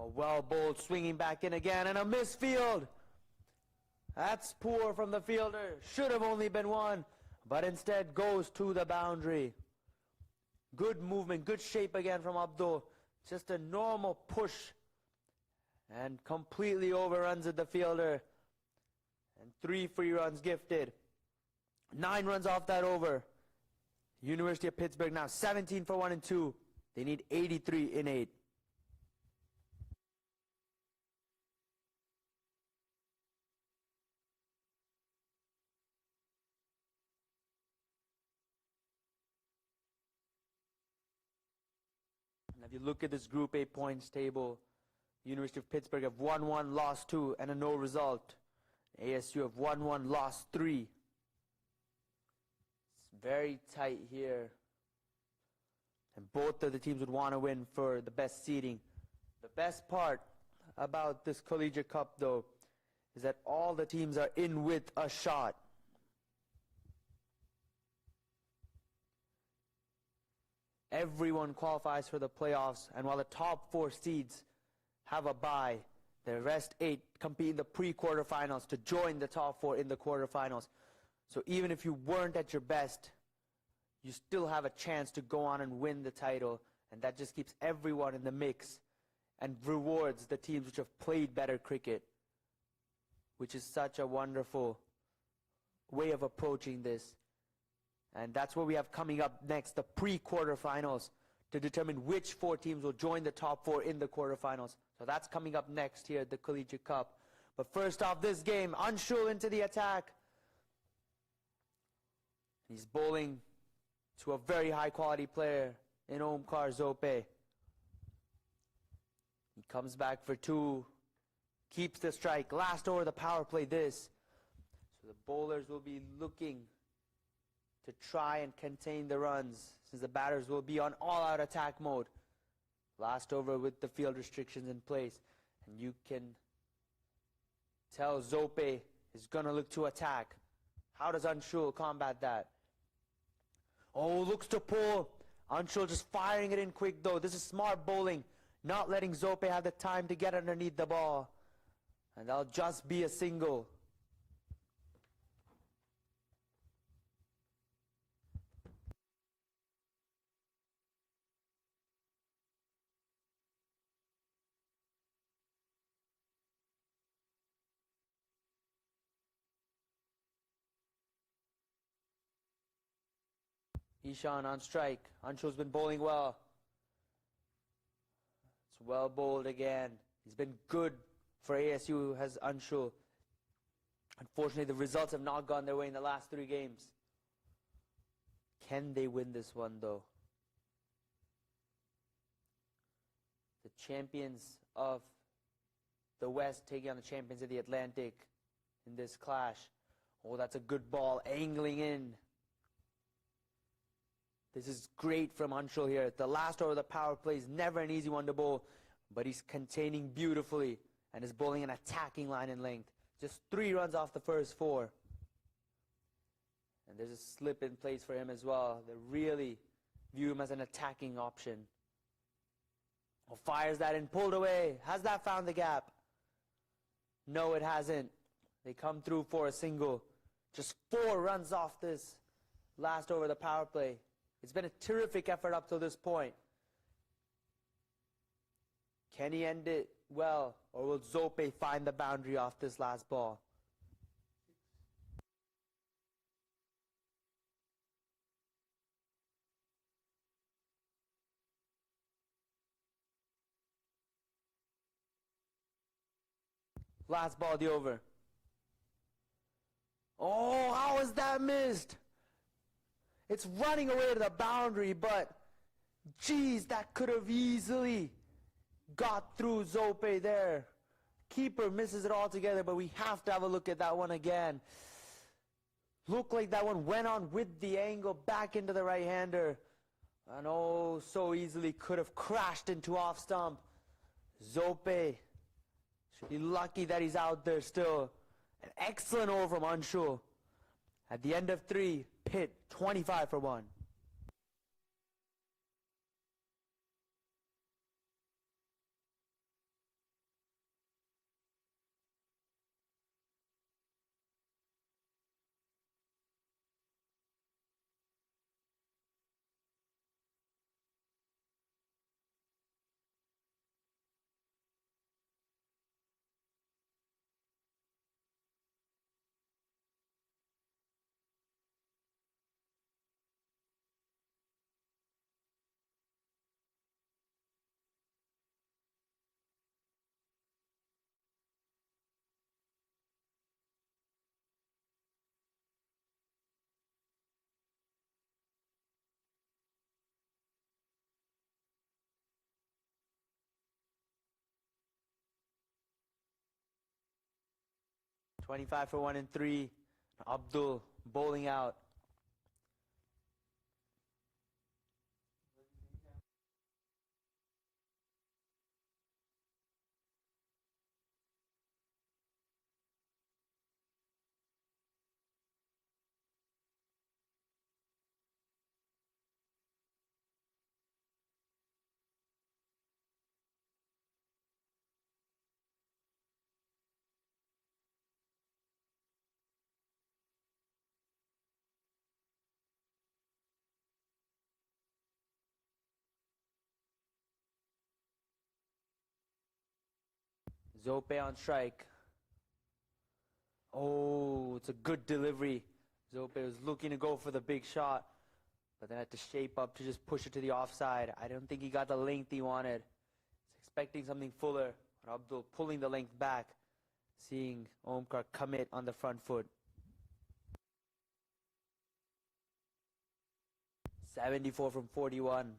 Oh, well bowled, swinging back in again, and a misfield. That's poor from the fielder. Should have only been 1, but instead goes to the boundary. Good movement, good shape again from Abdul. Just a normal push and completely overruns the fielder. And 3 free runs gifted. 9 runs off that over. University of Pittsburgh now 17 for 1 and 2. They need 83 in 8. And if you look at this Group A points table, University of Pittsburgh have won 1, lost 2, and a no result. ASU have won 1, lost 3. It's very tight here. And both of the teams would want to win for the best seeding. The best part about this Collegiate Cup, though, is that all the teams are in with a shot. Everyone qualifies for the playoffs, and while the top 4 seeds have a bye, the rest 8 compete in the pre-quarterfinals to join the top 4 in the quarterfinals. So even if you weren't at your best, you still have a chance to go on and win the title, and that just keeps everyone in the mix and rewards the teams which have played better cricket, which is such a wonderful way of approaching this. And that's what we have coming up next, the pre-quarterfinals. to determine which 4 teams will join the top 4 in the quarterfinals. So that's coming up next here at the Collegiate Cup. But first off this game, Anshul into the attack. He's bowling to a very high quality player in Omkar Zope. He comes back for 2, keeps the strike. Last over the power play this. So the bowlers will be looking to try and contain the runs, since the batters will be on all-out attack mode. Last over with the field restrictions in place. And you can tell Zope is going to look to attack. How does Anshul combat that? Oh, looks to pull. Anshul just firing it in quick though. This is smart bowling. Not letting Zope have the time to get underneath the ball. And that'll just be a single. Ishan on strike. Anshul's been bowling well. It's well bowled again. He's been good for ASU, has Anshul. Unfortunately, the results have not gone their way in the last 3 games. Can they win this one, though? The champions of the West taking on the champions of the Atlantic in this clash. Oh, that's a good ball, angling in. This is great from Anshul here. The last over of the power play is never an easy one to bowl, but he's containing beautifully and is bowling an attacking line in length. Just 3 runs off the first 4. And there's a slip in place for him as well. They really view him as an attacking option. Oh, fires that in, pulled away. Has that found the gap? No, it hasn't. They come through for a single. Just 4 runs off this last over the power play. It's been a terrific effort up to this point. Can he end it well, or will Zope find the boundary off this last ball? Last ball of the over. Oh, how was that missed? It's running away to the boundary, but geez, that could have easily got through Zope there. Keeper misses it altogether, but we have to have a look at that one again. Looked like that one went on with the angle back into the right-hander. And oh, so easily could have crashed into off stump. Zope should be lucky that he's out there still. An excellent over from Anshul. At the end of 3, Pitt 25 for 1. $25 for 1 and 3. Abdul bowling out. Zope on strike. Oh, it's a good delivery. Zope was looking to go for the big shot. but then had to shape up to just push it to the offside. I don't think he got the length he wanted. He's expecting something fuller. But Abdul pulling the length back, seeing Omkar commit on the front foot. 74 from 41.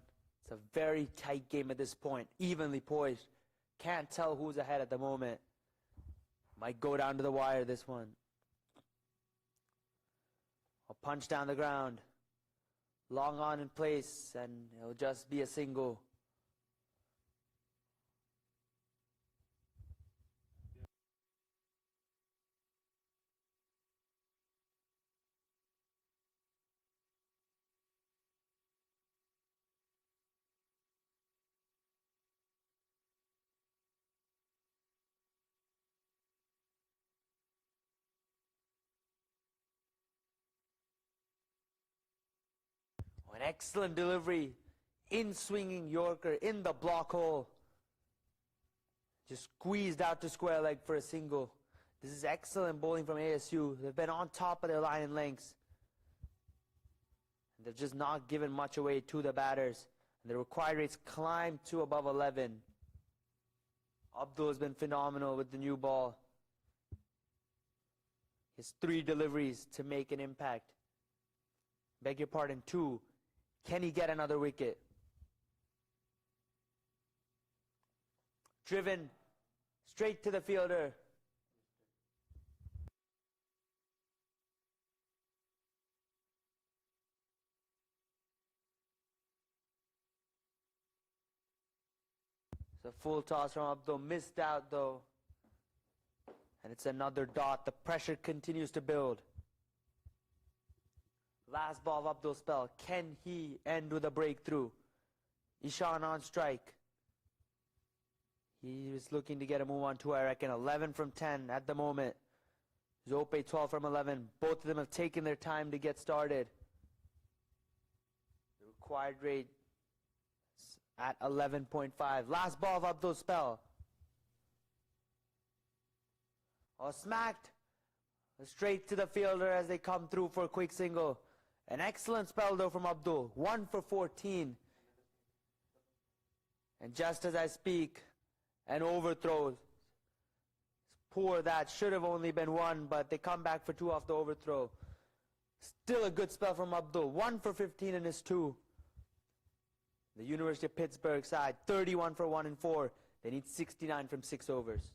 It's a very tight game at this point, evenly poised. Can't tell who's ahead at the moment. Might go down to the wire, this one. A punch down the ground. Long on in place, and it'll just be a single. An excellent delivery, in swinging Yorker in the block hole. Just squeezed out to square leg for a single. This is excellent bowling from ASU. They've been on top of their line and lengths. They've just not given much away to the batters. And the required rates climbed to above 11. Abdul has been phenomenal with the new ball. His 3 deliveries to make an impact. Beg your pardon, 2. Can he get another wicket? Driven straight to the fielder. It's a full toss from Abdul. Missed out though. And it's another dot. The pressure continues to build. Last ball of Abdul's spell. Can he end with a breakthrough? Ishan on strike. He was looking to get a move on 2, I reckon. 11 from 10 at the moment. Zope 12 from 11. Both of them have taken their time to get started. The required rate is at 11.5. Last ball of Abdul's spell. Oh, smacked. Straight to the fielder as they come through for a quick single. An excellent spell though from Abdul. 1 for 14. And just as I speak, an overthrow. Poor that. Should have only been 1, but they come back for 2 off the overthrow. Still a good spell from Abdul. 1 for 15 in his 2. The University of Pittsburgh side, 31 for 1 and 4. They need 69 from 6 overs.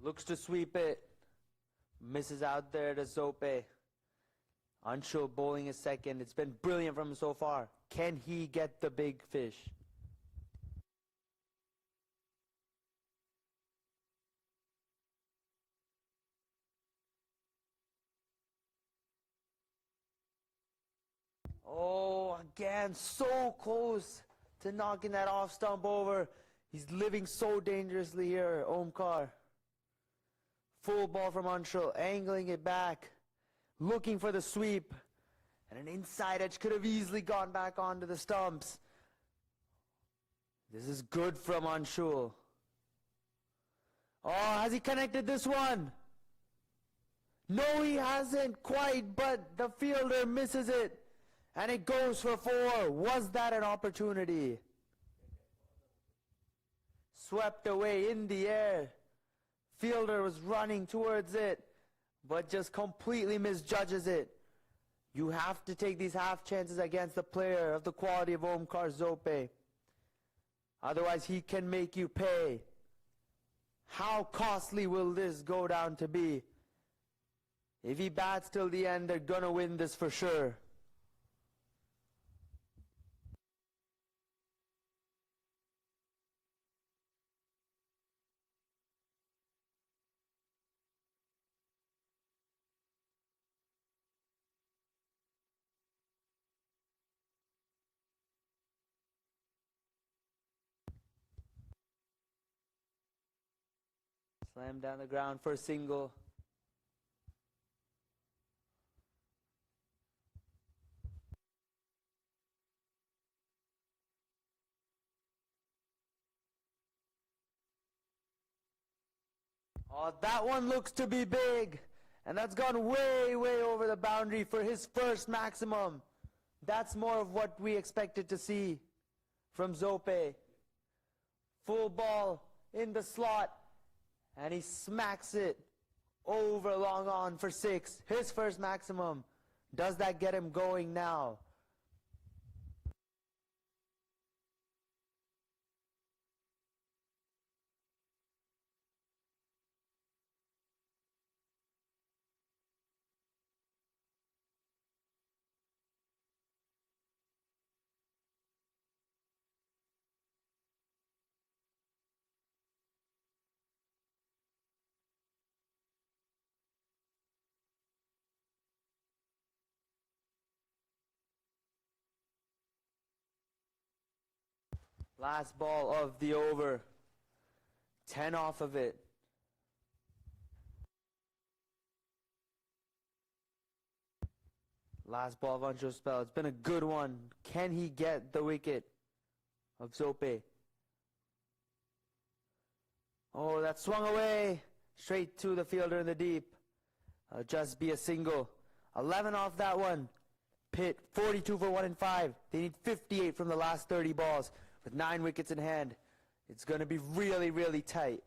Looks to sweep it. Misses out there to Zope. Anshul bowling his second. It's been brilliant from him so far. Can he get the big fish? Oh, again, so close to knocking that off stump over. He's living so dangerously here, Omkar. Full ball from Anshul, angling it back, looking for the sweep. And an inside edge could have easily gone back onto the stumps. This is good from Anshul. Oh, has he connected this one? No, he hasn't quite, but the fielder misses it. And it goes for 4. Was that an opportunity? Swept away in the air. Fielder was running towards it, but just completely misjudges it. You have to take these half chances against a player of the quality of Omkar Zope. Otherwise, he can make you pay. How costly will this go down to be? If he bats till the end, they're gonna win this for sure. Slam down the ground for a single. Oh, that one looks to be big. And that's gone way, way over the boundary for his first maximum. That's more of what we expected to see from Zope. Full ball in the slot. And he smacks it over long on for 6. His first maximum. Does that get him going now? Last ball of the over. 10 off of it. Last ball of Ancho Spell. It's been a good one. Can he get the wicket of Zope? Oh, that swung away. Straight to the fielder in the deep. Just be a single. 11 off that one. Pitt, 42 for 1 and 5. They need 58 from the last 30 balls. With 9 wickets in hand, it's going to be really, really tight.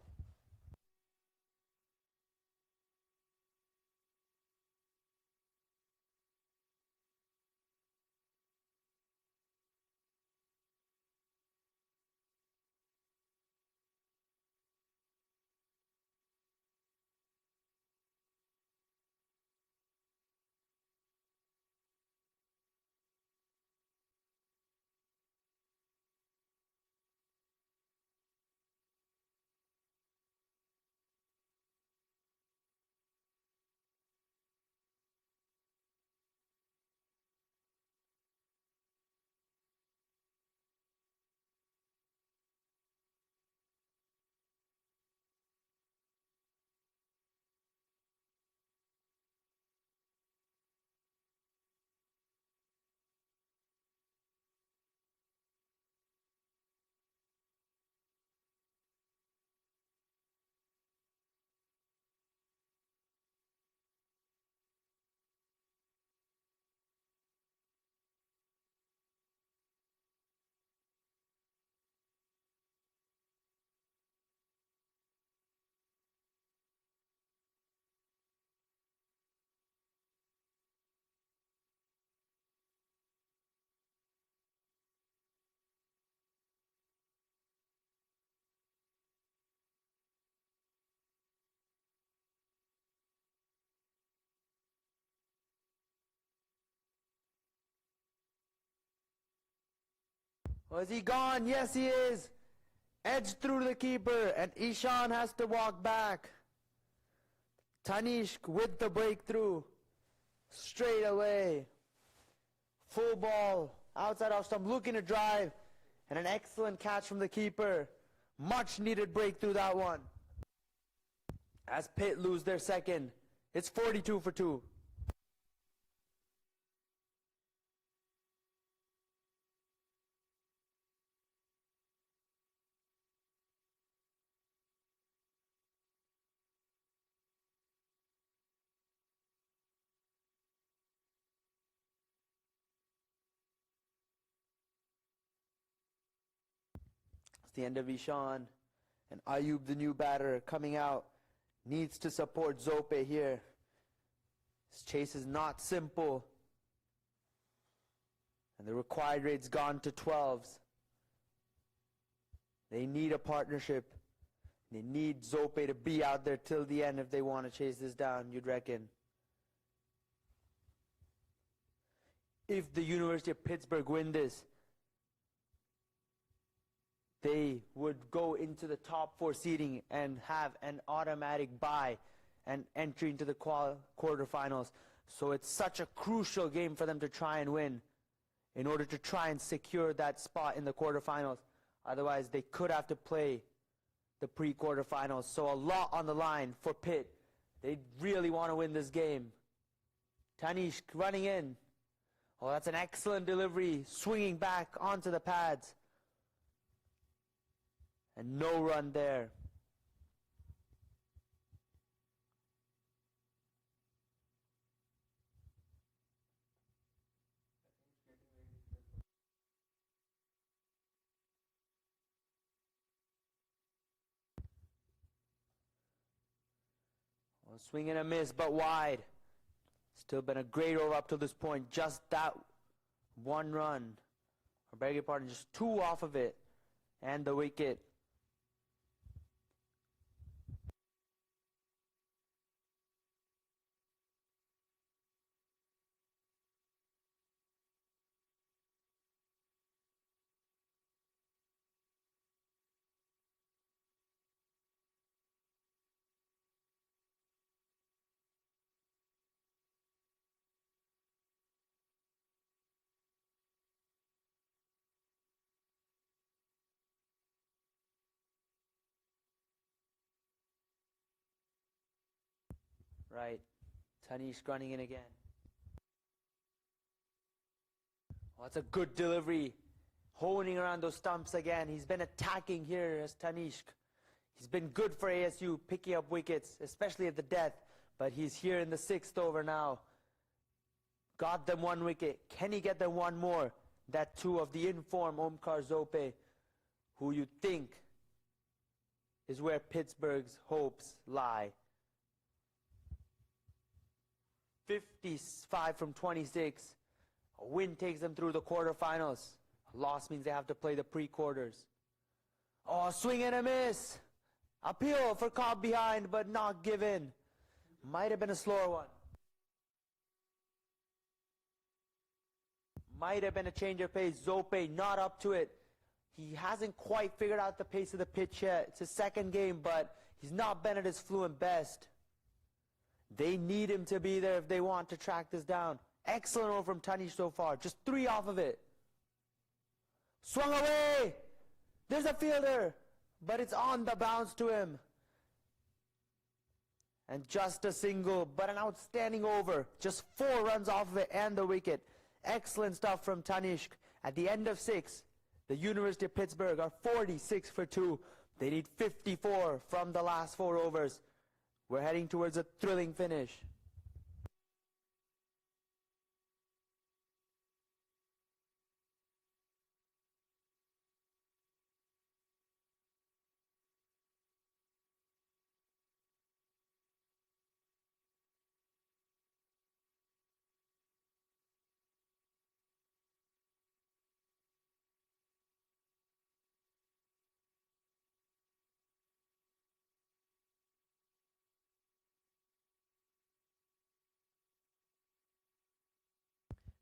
Oh, is he gone? Yes, he is. Edge through the keeper, and Ishan has to walk back. Tanishq with the breakthrough. Straight away. Full ball. Outside off stump, looking to drive. And an excellent catch from the keeper. Much needed breakthrough, that one. As Pitt lose their second. It's 42 for 2. the end of Ishan. And Ayub, the new batter, coming out, needs to support Zope here. This chase is not simple. And the required rate's gone to 12s. They need a partnership. They need Zope to be out there till the end if they want to chase this down, you'd reckon. If the University of Pittsburgh win this, they would go into the top 4 seeding and have an automatic bye and entry into the quarterfinals. So it's such a crucial game for them to try and win in order to try and secure that spot in the quarterfinals. Otherwise, they could have to play the pre-quarterfinals. So a lot on the line for Pitt. They really want to win this game. Tanishq running in. Oh, that's an excellent delivery. Swinging back onto the pads. And no run there. Well, swing and a miss, but wide. Still been a great over up to this point. Just that one run. I beg your pardon, just 2 off of it. And the wicket. Right. Tanishq running in again. Oh, that's a good delivery. Honing around those stumps again. He's been attacking here as Tanishq. He's been good for ASU, picking up wickets, especially at the death. But he's here in the 6th over now. Got them 1 wicket. Can he get them 1 more? That 2 of the in-form Omkar Zope, who you think is where Pittsburgh's hopes lie. 55 from 26. A win takes them through the quarterfinals. A loss means they have to play the pre-quarters. Oh, swing and a miss. Appeal for caught behind, but not given. Might have been a slower one. Might have been a change of pace. Zope not up to it. He hasn't quite figured out the pace of the pitch yet. It's his 2nd game, but he's not been at his fluent best. They need him to be there if they want to track this down. Excellent over from Tanishq so far. Just 3 off of it. Swung away. There's a fielder. But it's on the bounce to him. And just a single, but an outstanding over. Just 4 runs off of it and the wicket. Excellent stuff from Tanishq. At the end of 6, the University of Pittsburgh are 46 for 2. They need 54 from the last 4 overs. We're heading towards a thrilling finish.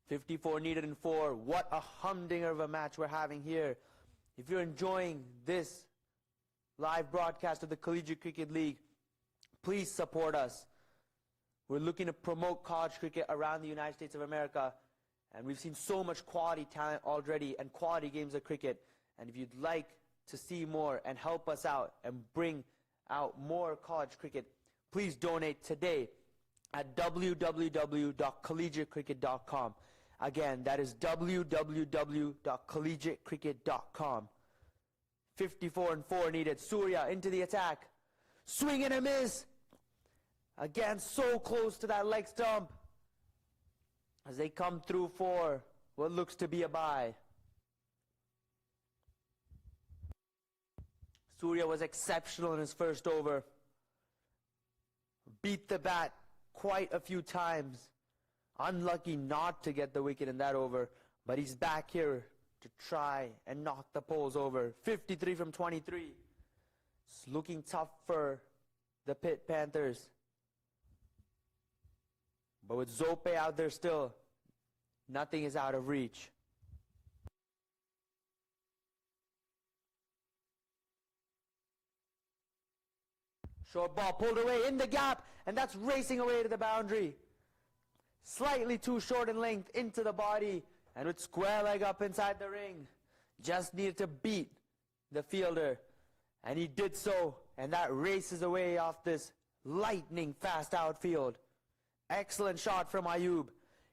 .54 needed in 4. What a humdinger of a match we're having here. If you're enjoying this live broadcast of the Collegiate Cricket League, please support us. We're looking to promote college cricket around the United States of America, and we've seen so much quality talent already and quality games of cricket. And if you'd like to see more and help us out and bring out more college cricket, please donate today at www.collegiatecricket.com. Again, that is www.collegiatecricket.com. 54 and 4 needed. Surya into the attack. Swing and a miss. Again, so close to that leg stump. As they come through for what looks to be a bye. Surya was exceptional in his first over. Beat the bat quite a few times. Unlucky not to get the wicket in that over, but he's back here to try and knock the poles over. 53 from 23. It's looking tough for the Pitt Panthers. But with Zope out there still, nothing is out of reach. Short ball pulled away in the gap, and that's racing away to the boundary. Slightly too short in length into the body, and with square leg up inside the ring. Just needed to beat the fielder, and he did so, and that races away off this lightning fast outfield. Excellent shot from Ayub.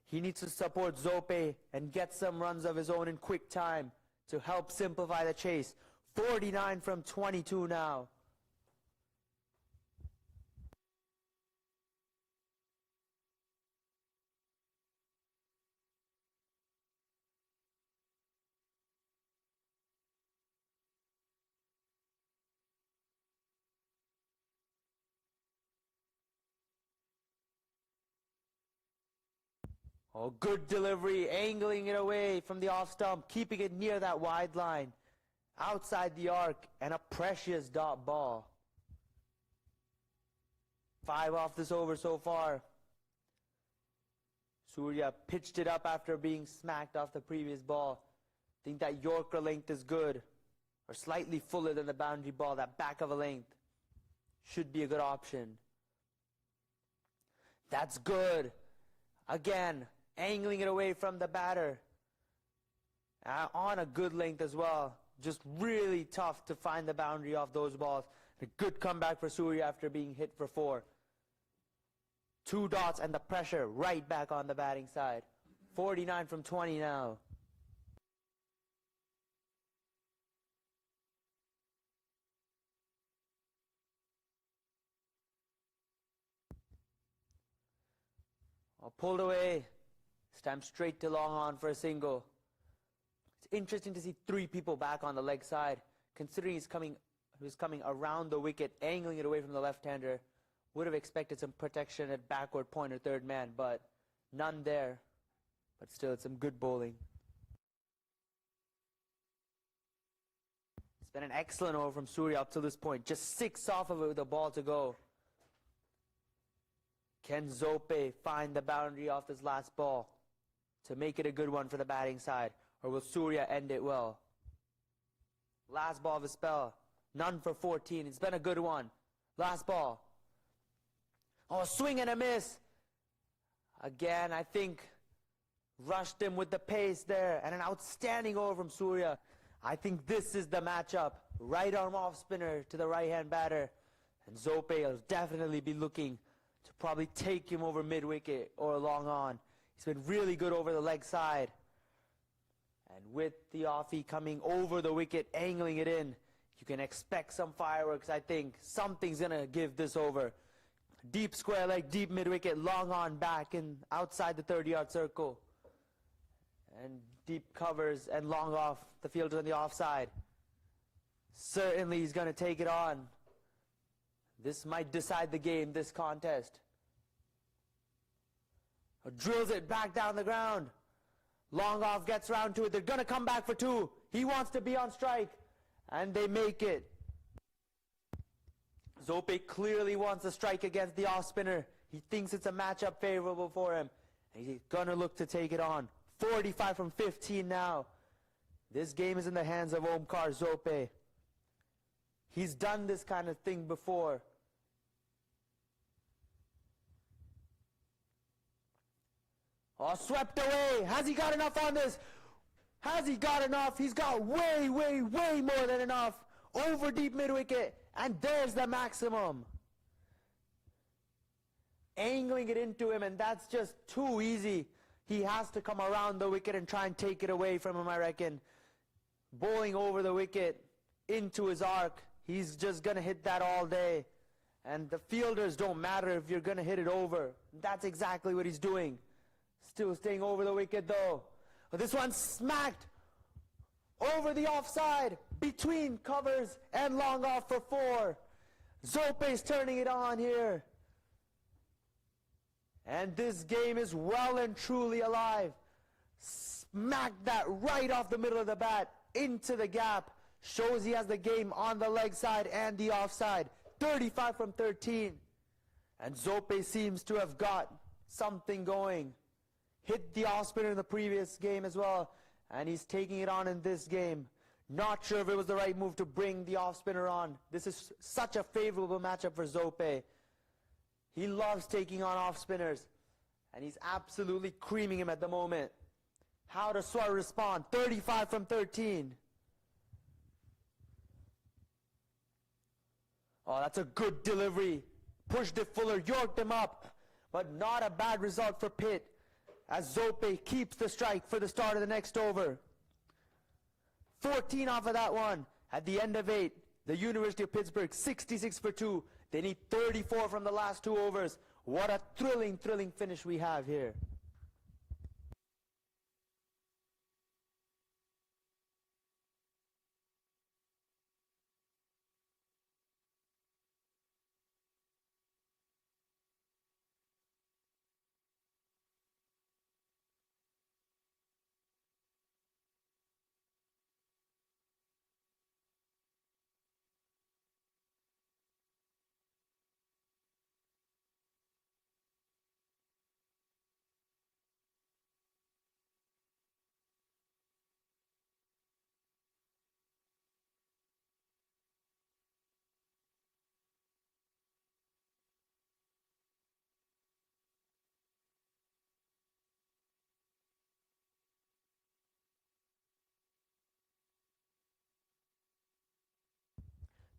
He needs to support Zope and get some runs of his own in quick time to help simplify the chase. 49 from 22 now. Oh, good delivery, angling it away from the off stump, keeping it near that wide line. Outside the arc, and a precious dot ball. 5 off this over so far. Surya pitched it up after being smacked off the previous ball. Think that Yorker length is good, or slightly fuller than the boundary ball. That back of a length should be a good option. That's good. Again, angling it away from the batter. On a good length as well. Just really tough to find the boundary off those balls. A good comeback for Surya after being hit for 4. 2 dots and the pressure right back on the batting side. 49 from 20 now. Pulled away. Stamped straight to long on for a single. It's interesting to see 3 people back on the leg side, considering he's coming around the wicket, angling it away from the left-hander. Would have expected some protection at backward point or third man, but none there. But still, it's some good bowling. It's been an excellent over from Surya up to this point. Just 6 off of it with the ball to go. Can Zope find the boundary off this last ball to make it a good one for the batting side? Or will Surya end it well? Last ball of his spell. None for 14. It's been a good one. Last ball. Oh, swing and a miss. Again, I think rushed him with the pace there. And an outstanding over from Surya. I think this is the matchup. Right arm off spinner to the right-hand batter. And Zope will definitely be looking to probably take him over mid-wicket or long on. He's been really good over the leg side. And with the offie coming over the wicket, angling it in, you can expect some fireworks, I think. Something's going to give this over. Deep square leg, deep mid-wicket, long on back and outside the 30-yard circle. And deep covers and long off. The fielder on the offside. Certainly he's going to take it on. This might decide the game, this contest. Drills it back down the ground. Long off, gets round to it. They're going to come back for 2. He wants to be on strike. And they make it. Zope clearly wants a strike against the off spinner. He thinks it's a matchup favorable for him. And he's going to look to take it on. 45 from 15 now. This game is in the hands of Omkar Zope. He's done this kind of thing before. Oh, swept away. Has he got enough on this? Has he got enough? He's got way, way, way more than enough. Over deep mid-wicket. And there's the maximum. Angling it into him, and that's just too easy. He has to come around the wicket and try and take it away from him, I reckon. Bowling over the wicket into his arc. He's just going to hit that all day. And the fielders don't matter if you're going to hit it over. That's exactly what he's doing. Still staying over the wicket though. This one smacked over the offside. between covers and long off for 4. Zope's turning it on here. And this game is well and truly alive. Smack that right off the middle of the bat into the gap. Shows he has the game on the leg side and the offside. 35 from 13. And Zope seems to have got something going. Hit the off spinner in the previous game as well. And he's taking it on in this game. Not sure if it was the right move to bring the off spinner on. This is such a favorable matchup for Zope. He loves taking on off spinners. And he's absolutely creaming him at the moment. How does Swar respond? 35 from 13. Oh, that's a good delivery. Pushed it fuller, yorked him up. But not a bad result for Pitt, as Zope keeps the strike for the start of the next over. 14 off of that one. At the end of 8, the University of Pittsburgh 66 for 2. They need 34 from the last 2 overs. What a thrilling finish we have here.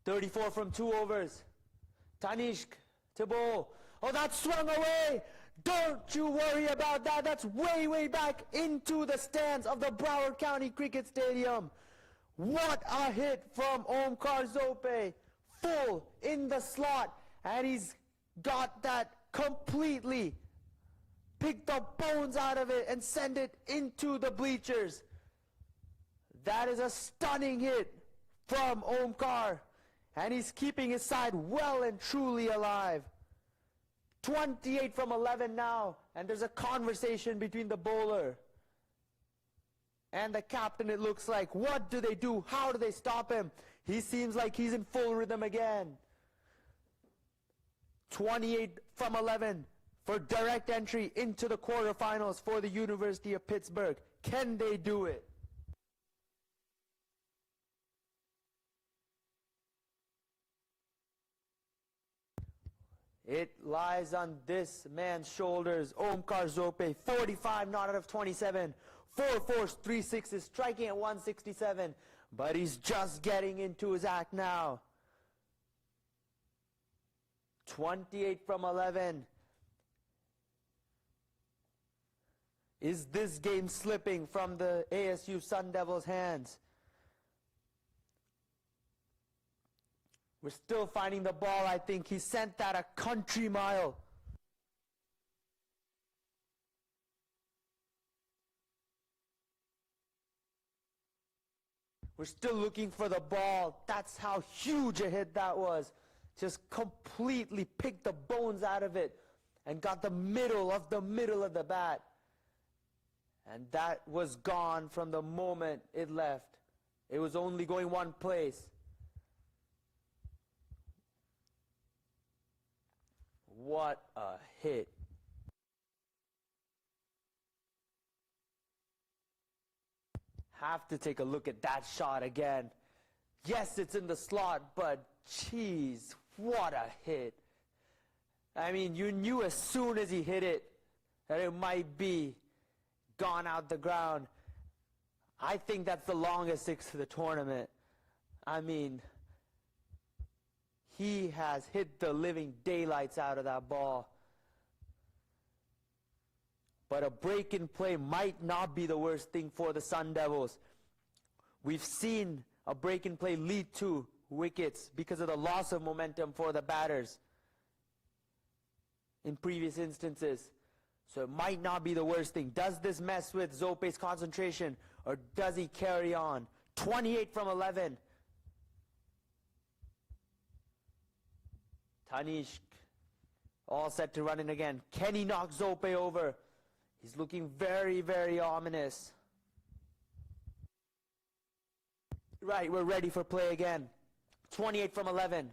.34 from 2 overs. Tanishq to bowl. Oh, that swung away. Don't you worry about that. That's way back into the stands of the Broward County Cricket Stadium. What a hit from Omkar Zope. Full in the slot. And he's got that completely. Picked the bones out of it and send it into the bleachers. That is a stunning hit from Omkar. And he's keeping his side well and truly alive. 28 from 11 now. And there's a conversation between the bowler and the captain, it looks like. What do they do? How do they stop him? He seems like he's in full rhythm again. 28 from 11 for direct entry into the quarterfinals for the University of Pittsburgh. Can they do it? It lies on this man's shoulders. Omkar Zope, 45 not out of 27. 4 fours, 3 sixes, striking at 167. But he's just getting into his act now. 28 from 11. Is this game slipping from the ASU Sun Devils' hands? We're still finding the ball, I think. He sent that a country mile. We're still looking for the ball. That's how huge a hit that was. Just completely picked the bones out of it and got the middle of the bat. And that was gone from the moment it left. It was only going one place. What a hit. Have to take a look at that shot again. Yes, it's in the slot, but geez, what a hit. I mean, you knew as soon as he hit it that it might be gone out the ground. I think that's the longest 6 of the tournament. I mean, he has hit the living daylights out of that ball. But a break in play might not be the worst thing for the Sun Devils. We've seen a break in play lead to wickets because of the loss of momentum for the batters in previous instances. So it might not be the worst thing. Does this mess with Zope's concentration, or does he carry on? 28 from 11 Tanishk all set to run in again. Can he knock Zope over? He's looking very, very ominous. Right, we're ready for play again. 28 from 11.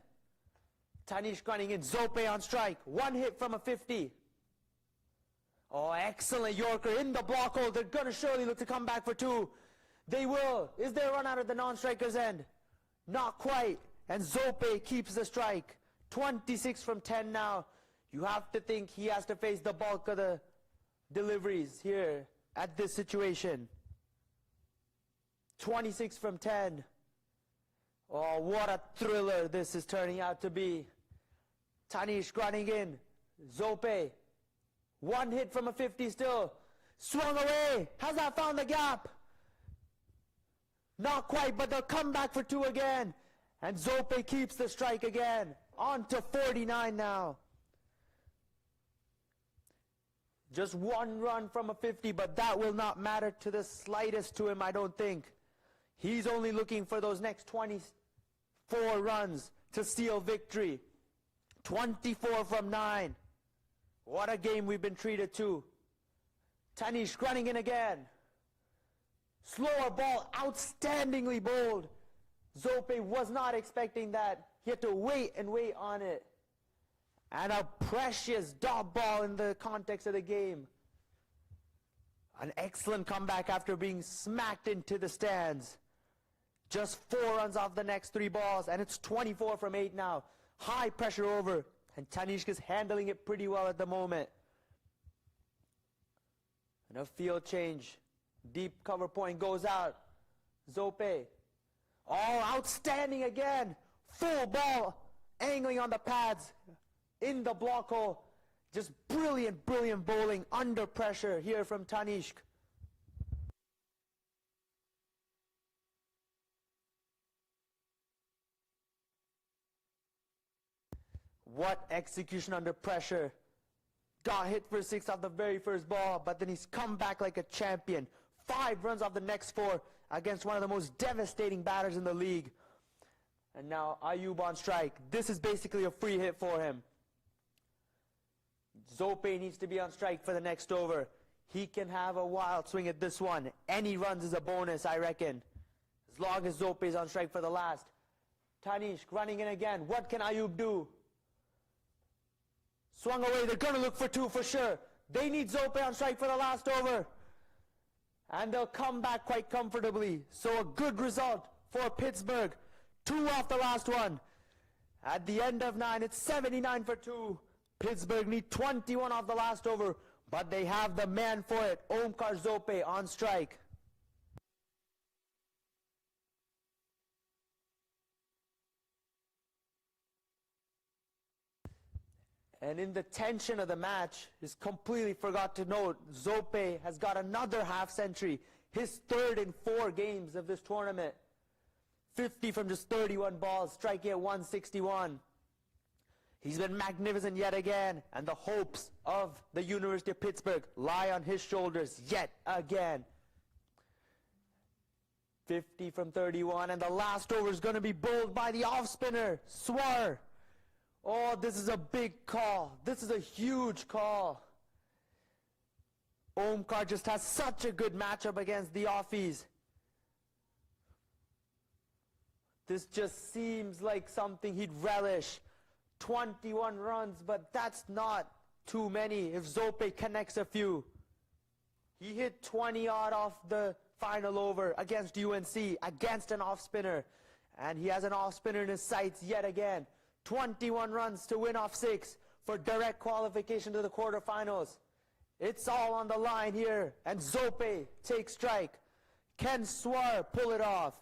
Tanishk running in. Zope on strike. One hit from a 50. Oh, excellent Yorker in the block hole. They're going to surely look to come back for two. They will. Is there a run out at the non-striker's end? Not quite. And Zope keeps the strike. 26 from 10 now. You have to think he has to face the bulk of the deliveries here at this situation. 26 from 10. Oh, what a thriller this is turning out to be. Tanishk running in. Zope. One hit from a 50 still. Swung away. Has that found the gap? Not quite, but they'll come back for two again. And Zope keeps the strike again. On to 49 now. Just one run from a 50, but that will not matter to the slightest to him, I don't think. He's only looking for those next 24 runs to seal victory. 24 from 9. What a game we've been treated to. Tanishk running in again. Slower ball, outstandingly bowled. Zope was not expecting that. He had to wait and wait on it. And a precious dot ball in the context of the game. An excellent comeback after being smacked into the stands. Just 4 runs off the next 3 balls, and it's 24 from 8 now. High pressure over, and Tanishk is handling it pretty well at the moment. And a field change. Deep cover point goes out. Zope. Oh, outstanding again. Full ball, angling on the pads. In the block hole. Just brilliant, brilliant bowling under pressure here from Tanishk. What execution under pressure. Got hit for 6 off the very first ball, but then he's come back like a champion. 5 runs off the next 4 against one of the most devastating batters in the league. And now Ayub on strike. This is basically a free hit for him. Zope needs to be on strike for the next over. He can have a wild swing at this one. Any runs is a bonus, I reckon. As long as Zope is on strike for the last. Tanishk running in again. What can Ayub do? Swung away. They're going to look for 2 for sure. They need Zope on strike for the last over. And they'll come back quite comfortably. So a good result for Pittsburgh. 2 off the last one. At the end of 9, it's 79 for 2. Pittsburgh need 21 off the last over, but they have the man for it. Omkar Zope on strike. And in the tension of the match, is completely forgot to note, Zope has got another half century, his 3rd in 4 games of this tournament. 50 from just 31 balls, striking at 161. He's been magnificent yet again, and the hopes of the University of Pittsburgh lie on his shoulders yet again. 50 from 31, and the last over is going to be bowled by the off-spinner, Swar. Oh, this is a big call. This is a huge call. Omkar just has such a good matchup against the offies. This just seems like something he'd relish. 21 runs, but that's not too many if Zope connects a few. He hit 20 odd off the final over against UNC, against an off-spinner. And he has an off-spinner in his sights yet again. 21 runs to win off 6 for direct qualification to the quarterfinals. It's all on the line here, and Zope takes strike. Can Swar pull it off?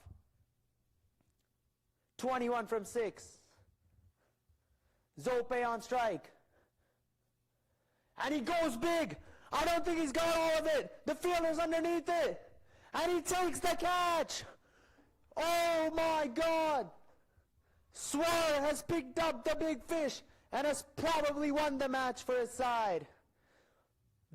21 from 6. Zope on strike. And he goes big. I don't think he's got all of it. The fielder's underneath it. And he takes the catch. Oh my God. Swar has picked up the big fish and has probably won the match for his side.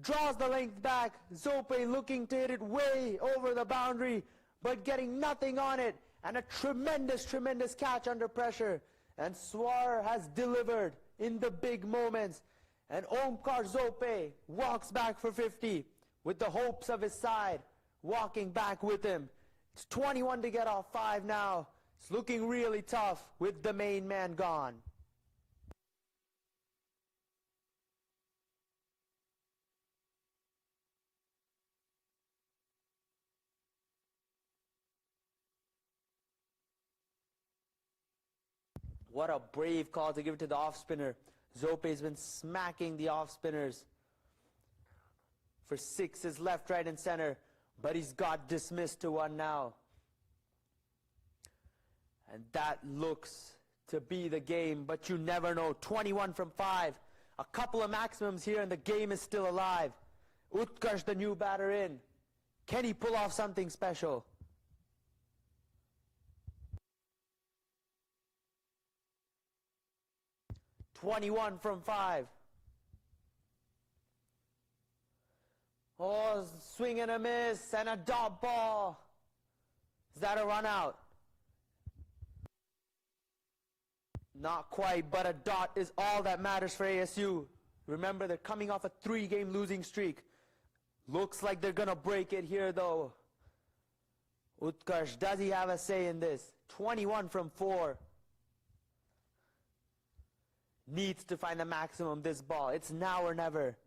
Draws the length back. Zope looking to hit it way over the boundary, but getting nothing on it. And a tremendous, tremendous catch under pressure. And Swar has delivered. in the big moments. And Omkar Zope walks back for 50 with the hopes of his side walking back with him. It's 21 to get off 5 now. It's looking really tough with the main man gone. What a brave call to give it to the off spinner. Zope's been smacking the off spinners for 6s left, right, and center, but he's got dismissed to 1 now. And that looks to be the game, but you never know. 21 from 5. A couple of maximums here, and the game is still alive. Utkarsh, the new batter, in. Can he pull off something special? "21 from 5. Oh, swing and a miss, and a dot ball. Is that a run out? Not quite, but a dot is all that matters for ASU. Remember, they're coming off a 3-game losing streak. Looks like they're going to break it here, though. Utkarsh, does he have a say in this? 21 from 4. Needs to find the maximum this ball. It's now or never.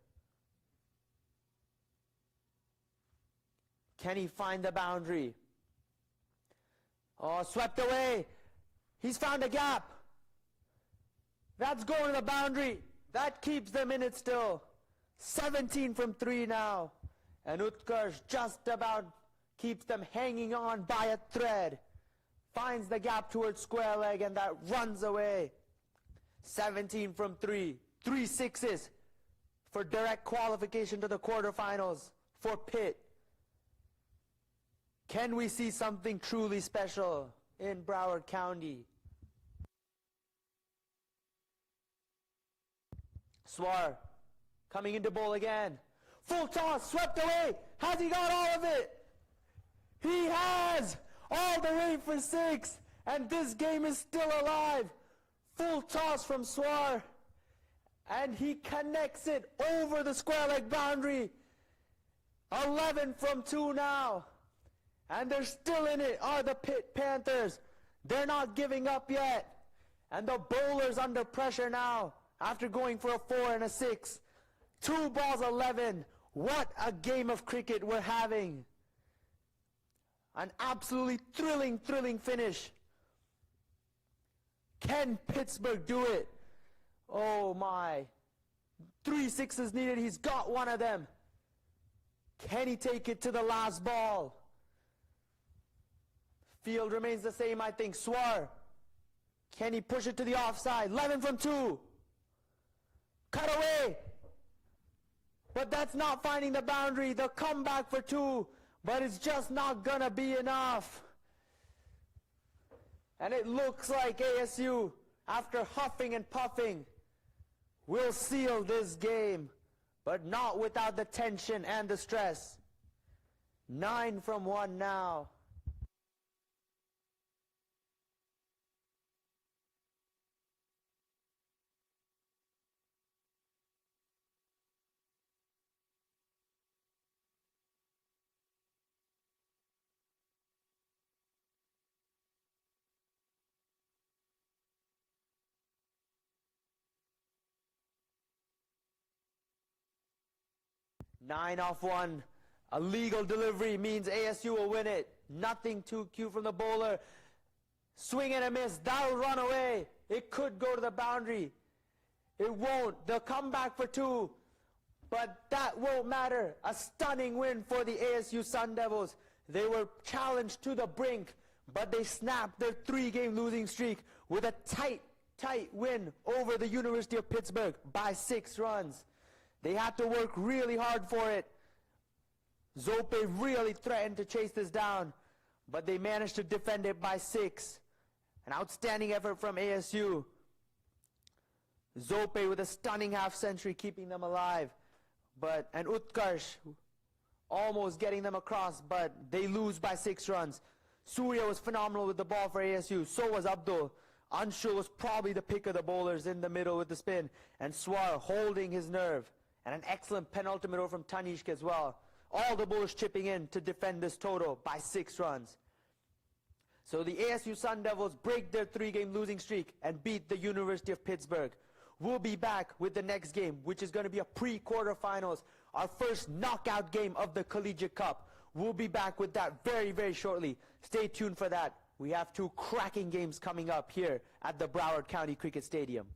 Can he find the boundary? Oh, swept away. He's found a gap. That's going to the boundary. That keeps them in it still. 17 from 3 now. And Utkarsh just about keeps them hanging on by a thread. Finds the gap towards square leg, and that runs away. 17 from 3. 3 6s for direct qualification to the quarterfinals for Pitt. Can we see something truly special in Broward County? Swar coming into bowl again. Full toss, swept away. Has he got all of it? He has! All the way for 6. And this game is still alive. Full toss from Swar. And he connects it over the square leg boundary. 11 from 2 now. And they're still in it are the Pitt Panthers. They're not giving up yet. And the bowler's under pressure now after going for a 4 and a 6. 2 balls 11. What a game of cricket we're having. An absolutely thrilling finish. Can Pittsburgh do it? Oh my. 3 6s needed. He's got one of them. Can he take it to the last ball? Field remains the same, I think. Swar. Can he push it to the offside? 11 from 2. Cut away. But that's not finding the boundary. The comeback for 2. But it's just not gonna be enough. And it looks like ASU, after huffing and puffing, will seal this game. But not without the tension and the stress. 9 from 1 now. Nine off 1. A legal delivery means ASU will win it. Nothing too cute from the bowler. Swing and a miss. That'll run away. It could go to the boundary. It won't. The comeback for 2. But that won't matter. A stunning win for the ASU Sun Devils. They were challenged to the brink, but they snapped their 3-game losing streak with a tight win over the University of Pittsburgh by 6 runs. They had to work really hard for it. Zope really threatened to chase this down, but they managed to defend it by 6. An outstanding effort from ASU. Zope with a stunning half-century keeping them alive. And Utkarsh almost getting them across, but they lose by 6 runs. Surya was phenomenal with the ball for ASU. So was Abdul. Anshul was probably the pick of the bowlers in the middle with the spin, and Swar holding his nerve. And an excellent penultimate over from Tanishq as well. All the bowlers chipping in to defend this total by 6 runs. So the ASU Sun Devils break their 3-game losing streak and beat the University of Pittsburgh. We'll be back with the next game, which is going to be a pre-quarterfinals, our first knockout game of the Collegiate Cup. We'll be back with that very, very shortly. Stay tuned for that. We have 2 cracking games coming up here at the Broward County Cricket Stadium.